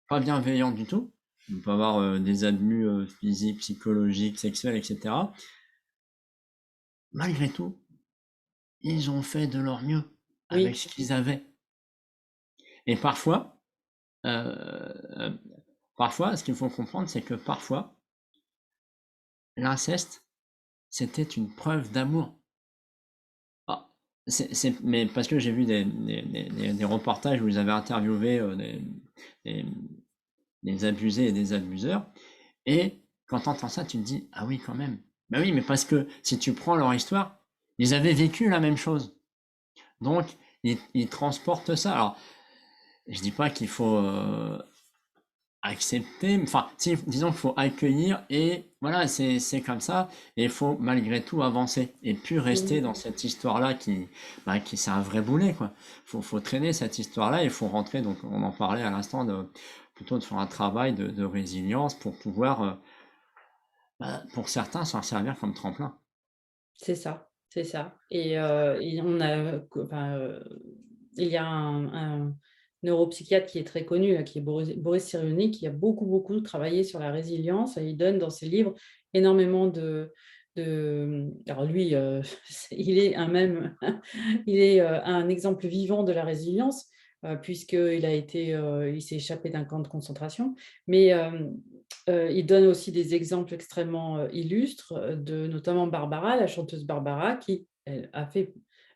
pas bienveillants du tout, on peut avoir des abus physiques, psychologiques, sexuels, etc. Malgré tout, ils ont fait de leur mieux avec Oui, ce qu'ils avaient. Et euh, euh, parfois, ce qu'il faut comprendre, c'est que parfois, l'inceste, c'était une preuve d'amour. Ah, mais parce que j'ai vu des reportages où ils avaient interviewé des- des abusés et des abuseurs, et quand tu entends ça, tu te dis, ah oui, quand même. Ben oui, mais parce que si tu prends leur histoire, ils avaient vécu la même chose. Donc, ils transportent ça. Alors, je dis pas qu'il faut accepter, enfin, si, disons qu'il faut accueillir et voilà, c'est comme ça, et il faut malgré tout avancer et puis rester oui, dans cette histoire-là qui c'est un vrai boulet, quoi. Faut traîner cette histoire-là, il faut rentrer, donc on en parlait à l'instant, plutôt de faire un travail de résilience pour pouvoir, pour certains, s'en servir comme tremplin. c'est ça, c'est ça. Et on a, enfin, il y a un neuropsychiatre qui est très connu, là, qui est Boris Cyrulnik, qui a beaucoup, beaucoup travaillé sur la résilience. Et il donne dans ses livres énormément alors lui, il est il est un exemple vivant de la résilience, il s'est échappé d'un camp de concentration. Mais il donne aussi des exemples extrêmement illustres de notamment Barbara, la chanteuse Barbara, qui elle,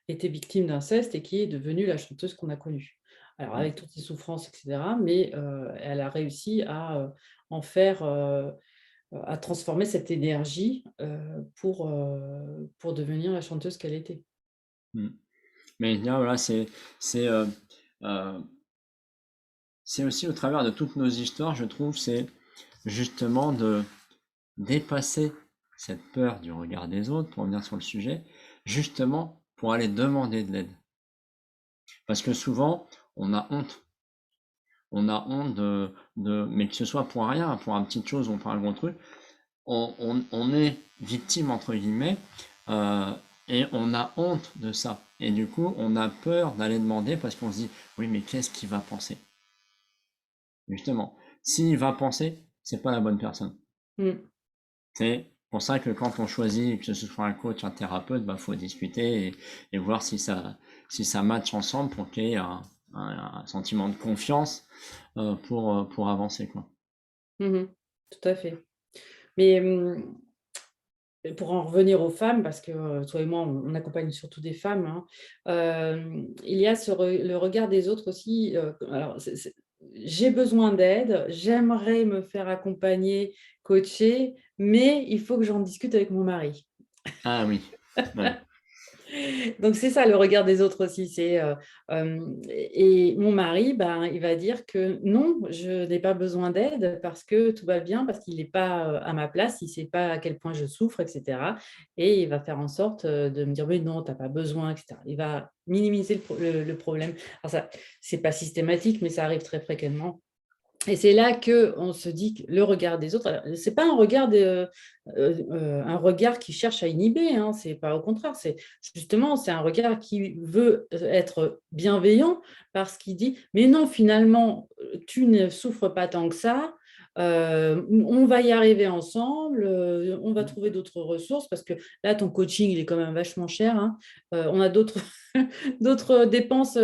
été victime d'inceste et qui est devenue la chanteuse qu'on a connue. Alors Mm. avec toutes ses souffrances, etc. Mais elle a réussi à en faire, à transformer cette énergie pour devenir la chanteuse qu'elle était. Mm. Mais là, voilà, c'est euh, euh, c'est aussi au travers de toutes nos histoires, je trouve, c'est justement de dépasser cette peur du regard des autres, pour revenir sur le sujet, justement pour aller demander de l'aide. Parce que souvent, on a honte. On a honte mais que ce soit pour rien, pour une petite chose ou pour un gros truc, on est victime, entre guillemets, euh, et on a honte de ça. Et du coup, on a peur d'aller demander parce qu'on se dit, oui, mais qu'est-ce qu'il va penser? Justement, s'il va penser, c'est pas la bonne personne. Mm. C'est pour ça que quand on choisit, que ce soit un coach, un thérapeute, bah, faut discuter et voir si ça match ensemble pour qu'il y ait un sentiment de confiance pour avancer, quoi. Mhm. Tout à fait. Mais pour en revenir aux femmes, parce que toi et moi, on accompagne surtout des femmes, hein, il y a le regard des autres aussi. Alors, j'ai besoin d'aide, j'aimerais me faire accompagner, coacher, mais il faut que j'en discute avec mon mari. Ah oui, ouais. Donc c'est ça le regard des autres aussi. Et mon mari, ben, il va dire que non, je n'ai pas besoin d'aide parce que tout va bien, parce qu'il n'est pas à ma place, il ne sait pas à quel point je souffre, etc. Et il va faire en sorte de me dire, mais non, tu n'as pas besoin, etc. Il va minimiser le problème. Alors ça, c'est pas systématique, mais ça arrive très fréquemment. Et c'est là qu'on se dit que le regard des autres, ce n'est pas un regard qui cherche à inhiber, hein, c'est pas au contraire, c'est justement, c'est un regard qui veut être bienveillant parce qu'il dit, mais non, finalement, tu ne souffres pas tant que ça, on va y arriver ensemble, on va trouver d'autres ressources parce que là, ton coaching, il est quand même vachement cher, hein. On a d'autres d'autres dépenses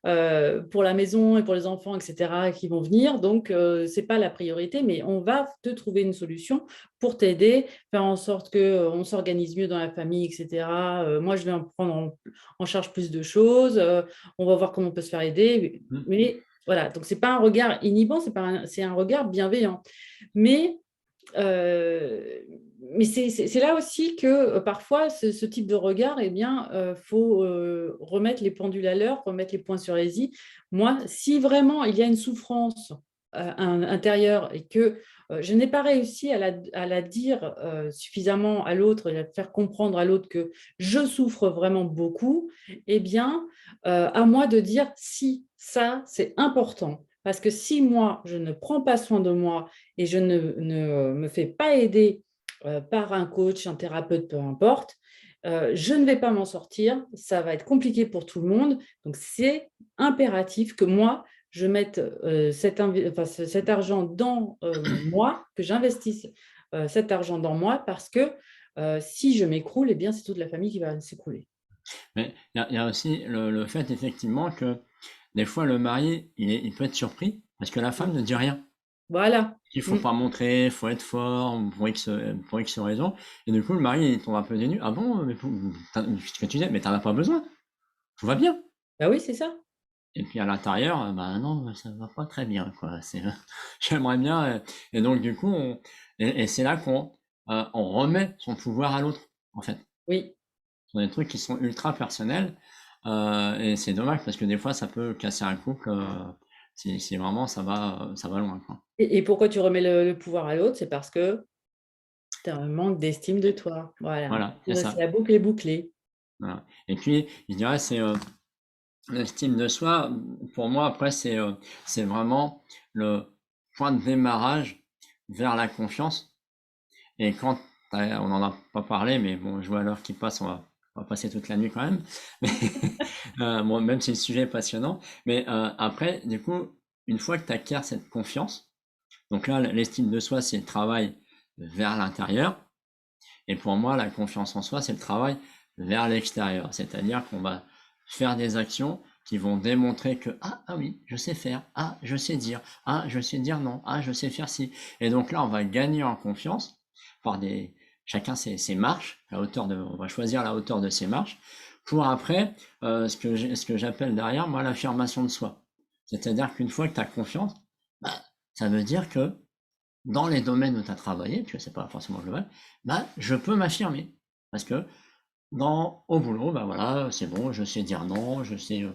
pour la maison et pour les enfants, etc., qui vont venir. Donc, ce n'est pas la priorité, mais on va te trouver une solution pour t'aider, faire en sorte qu'on s'organise mieux dans la famille, etc. Moi, je vais en prendre en charge plus de choses. On va voir comment on peut se faire aider. Mm. Mais voilà, donc ce n'est pas un regard inhibant, c'est un regard bienveillant. Mais mais c'est là aussi que parfois, ce type de regard, eh bien, faut remettre les pendules à l'heure, remettre les points sur les i. Moi, si vraiment il y a une souffrance intérieure et que je n'ai pas réussi à la dire suffisamment à l'autre et à faire comprendre à l'autre que je souffre vraiment beaucoup, eh bien, à moi de dire si ça, c'est important. Parce que si moi, je ne prends pas soin de moi et je ne me fais pas aider par un coach, un thérapeute, peu importe, je ne vais pas m'en sortir, ça va être compliqué pour tout le monde. Donc, c'est impératif que moi, je mette cet argent dans moi, que j'investisse cet argent dans moi, parce que si je m'écroule, eh bien, c'est toute la famille qui va s'écrouler. Mais il y a aussi le fait, effectivement, que des fois, le mari, il peut être surpris parce que la femme ne dit rien. Voilà. Il faut Mm. pas montrer, faut être fort pour X raison. Et du coup, le mari, il tombe un peu dénu. Ah bon, mais ce que tu dis, mais t'en as pas besoin. Tout va bien. Bah oui, c'est ça. Et puis à l'intérieur, bah non, ça va pas très bien, quoi. J'aimerais bien. Et donc, du coup, et c'est là on remet son pouvoir à l'autre, en fait. Oui. Ce sont des trucs qui sont ultra personnels. Et c'est dommage parce que des fois, ça peut casser un couple si vraiment ça va loin, quoi. Et pourquoi tu remets le pouvoir à l'autre? C'est parce que tu as un manque d'estime de toi. Voilà. Voilà, c'est C'est ça. la boucle est bouclée. Voilà. Et puis, je dirais, l'estime de soi. Pour moi, après, c'est vraiment le point de démarrage vers la confiance. Et on n'en a pas parlé, mais bon, je vois l'heure qui passe, on va passer toute la nuit quand même. Mais, bon, même si le sujet est passionnant. Mais après, du coup, une fois que tu acquiers cette confiance, donc là, l'estime de soi, c'est le travail vers l'intérieur. Et pour moi, la confiance en soi, c'est le travail vers l'extérieur. C'est-à-dire qu'on va faire des actions qui vont démontrer que, ah oui, je sais faire, ah, je sais dire, ah, je sais dire non, ah, je sais faire ci. Et donc là, on va gagner en confiance par chacun ses marches, on va choisir la hauteur de ses marches pour après, ce que j'appelle derrière, moi, l'affirmation de soi. C'est-à-dire qu'une fois que tu as confiance, bah, ça veut dire que dans les domaines où tu as travaillé, puis c'est pas forcément global, bah, je peux m'affirmer. Parce que au boulot, bah voilà, c'est bon, je sais dire non, je sais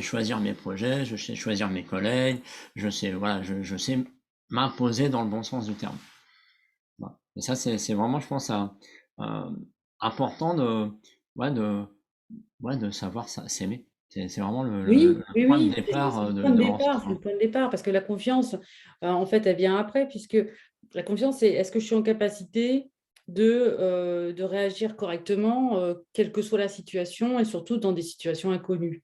choisir mes projets, je sais choisir mes collègues, je sais, voilà, je sais m'imposer dans le bon sens du terme. Voilà. Et ça, c'est vraiment, je pense, euh, important ouais, de, de savoir s'aimer. C'est vraiment Oui, le oui, point de oui, départ c'est le point de de départ, c'est l'ensemble. le point de départ, parce que la confiance, en fait, elle vient après, puisque la confiance, c'est est-ce que je suis en capacité de réagir correctement, quelle que soit la situation, et surtout dans des situations inconnues.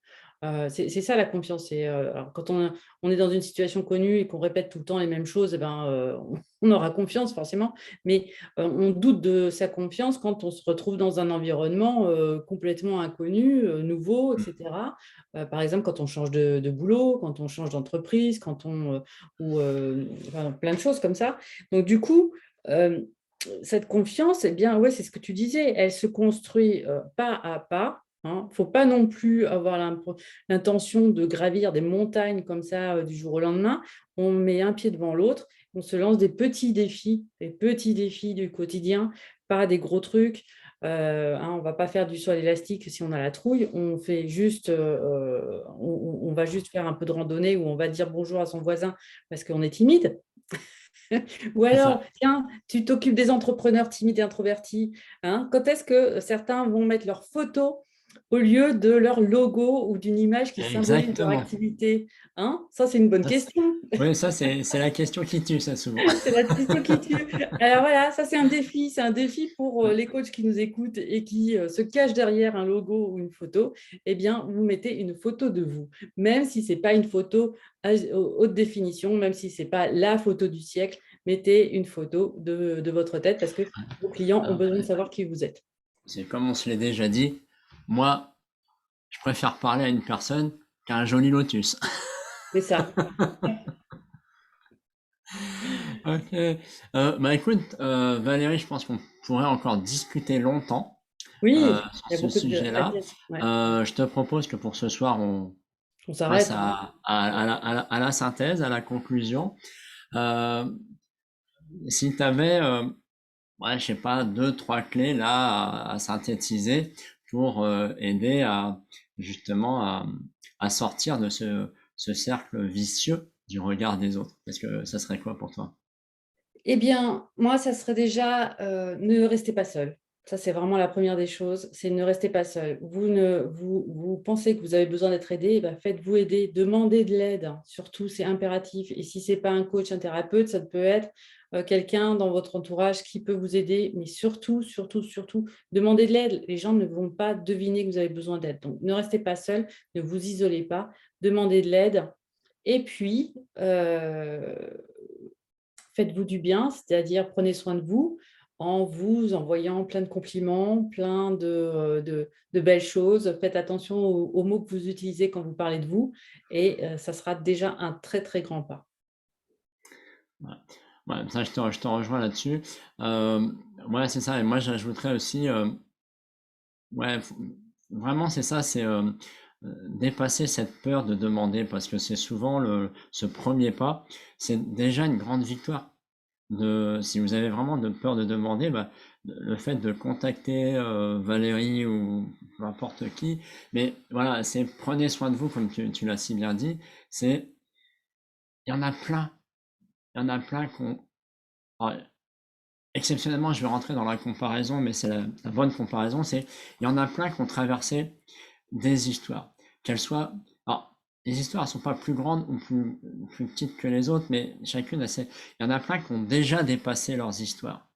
C'est ça la confiance. Alors, quand on est dans une situation connue et qu'on répète tout le temps les mêmes choses, eh ben, on aura confiance forcément, mais on doute de sa confiance quand on se retrouve dans un environnement complètement inconnu, nouveau, etc. Par exemple, quand on change de boulot, quand on change d'entreprise, enfin, plein de choses comme ça. Donc, du coup, euh, cette confiance, eh bien, ouais, c'est ce que tu disais, elle se construit pas à pas. Il ne faut pas non plus avoir l'intention de gravir des montagnes comme ça du jour au lendemain. On met un pied devant l'autre, on se lance des petits défis du quotidien, pas des gros trucs. On ne va pas faire du saut à l'élastique si on a la trouille. On fait juste, on va juste faire un peu de randonnée ou on va dire bonjour à son voisin parce qu'on est timide. Ou C'est alors, ça. tiens, tu t'occupes des entrepreneurs timides et introvertis. Hein. Quand est-ce que certains vont mettre leur photo au lieu de leur logo ou d'une image qui symbolise leur Exactement. activité? Hein. Ça, c'est une bonne Ça, question. oui, ça, c'est la question qui tue, ça, souvent. C'est la question qui tue. Alors voilà, ça c'est un défi. C'est un défi pour les coachs qui nous écoutent et qui se cachent derrière un logo ou une photo. Eh bien, vous mettez une photo de vous, même si ce n'est pas une photo à haute définition, même si ce n'est pas la photo du siècle. Mettez une photo de votre tête parce que vos clients ont besoin de Après, savoir qui vous êtes. c'est comme on se l'est déjà dit, moi, je préfère parler à une personne qu'à un joli lotus. C'est ça. Ok. Bah écoute, Valérie, je pense qu'on pourrait encore discuter longtemps Oui, sur il y a ce beaucoup à sujet-là. dire. Ouais. Je te propose que pour ce soir, on On passe s'arrête. Hein. à la synthèse, à la conclusion. Euh, Si tu avais, ouais, je sais pas, deux, trois clés là à synthétiser pour aider à justement à sortir de ce cercle vicieux du regard des autres. Est-ce que ça serait quoi pour toi? Eh bien, moi, ça serait déjà ne restez pas seul. Ça, c'est vraiment la première des choses, c'est ne restez pas seul. Vous pensez que vous avez besoin d'être aidé, eh ben, faites-vous aider, demandez de l'aide. Surtout, c'est impératif. Et si ce n'est pas un coach, un thérapeute, ça peut être quelqu'un dans votre entourage qui peut vous aider. Mais surtout, surtout, surtout, demandez de l'aide. Les gens ne vont pas deviner que vous avez besoin d'aide. Donc, ne restez pas seul, ne vous isolez pas, demandez de l'aide. Et puis, faites-vous du bien, c'est-à-dire prenez soin de vous en vous envoyant plein de compliments, plein de belles choses. Faites attention aux mots que vous utilisez quand vous parlez de vous et ça sera déjà un très, très grand pas. Ouais. Ouais, ça, je te rejoins là-dessus. Euh, ouais, c'est ça. Et moi, j'ajouterais aussi, ouais, vraiment, c'est ça, c'est dépasser cette peur de demander, parce que c'est souvent ce premier pas, c'est déjà une grande victoire. Si vous avez vraiment de peur de demander, bah, le fait de contacter Valérie ou peu importe qui, mais voilà, c'est prenez soin de vous, comme tu l'as si bien dit, il y en a plein, il y en a plein qu'on, alors, exceptionnellement, je vais rentrer dans la comparaison, mais c'est la bonne comparaison, il y en a plein qui ont traversé des histoires, qu'elles soient, alors, les histoires ne sont pas plus grandes ou plus petites que les autres, mais chacune il y en a plein qui ont déjà dépassé leurs histoires,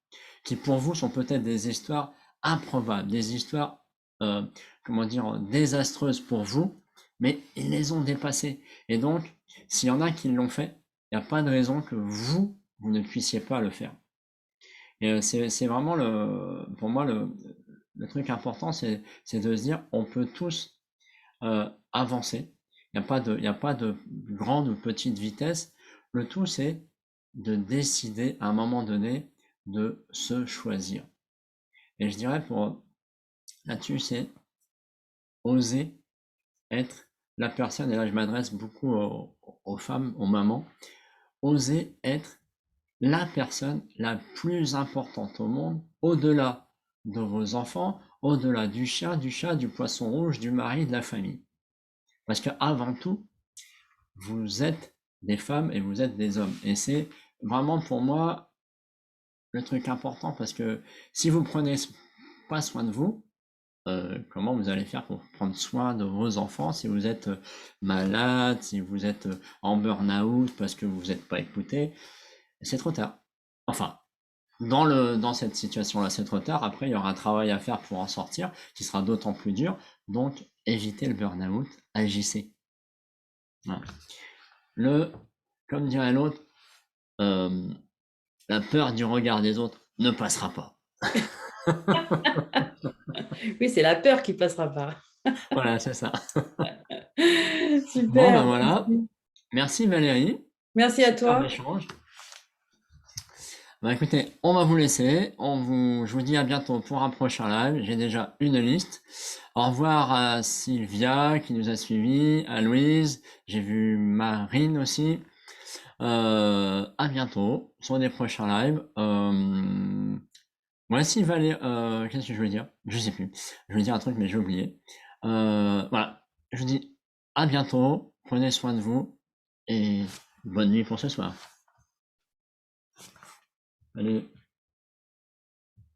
qui pour vous sont peut-être des histoires improbables, des histoires, euh, comment dire, désastreuses pour vous, mais ils les ont dépassées. Et donc, s'il y en a qui l'ont fait, il n'y a pas de raison que vous ne puissiez pas le faire. Et c'est vraiment pour moi le truc important, c'est de se dire, on peut tous avancer. Il y a pas de grande ou petite vitesse. Le tout, c'est de décider à un moment donné de se choisir. Et je dirais là-dessus, c'est oser être la personne, et là je m'adresse beaucoup aux femmes, aux mamans, oser être la personne la plus importante au monde, au-delà de vos enfants, au-delà du chien, du chat, du poisson rouge, du mari, de la famille. Parce qu'avant tout, vous êtes des femmes et vous êtes des hommes. Et c'est vraiment pour moi le truc important, parce que si vous prenez pas soin de vous, comment vous allez faire pour prendre soin de vos enfants si vous êtes malade, si vous êtes en burn-out parce que vous n'êtes pas écouté? C'est trop tard. Enfin, dans cette situation-là, c'est trop tard. Après, il y aura un travail à faire pour en sortir, qui sera d'autant plus dur. Donc, évitez le burn-out, agissez. Voilà. Comme dirait l'autre, la peur du regard des autres ne passera pas. Oui, c'est la peur qui passera pas. Voilà, c'est ça. Bon, ben Super. voilà. Merci Valérie. Merci à Super toi. échange. Bah écoutez, on va vous laisser. Je vous dis à bientôt pour un prochain live. J'ai déjà une liste. Au revoir à Sylvia qui nous a suivis, à Louise. J'ai vu Marine aussi. À bientôt sur des prochains lives. Ouais, si Valérie, qu'est-ce que je veux dire? Je sais plus. Je veux dire un truc, mais j'ai oublié. Voilà. Je vous dis à bientôt. Prenez soin de vous et bonne nuit pour ce soir. Allez.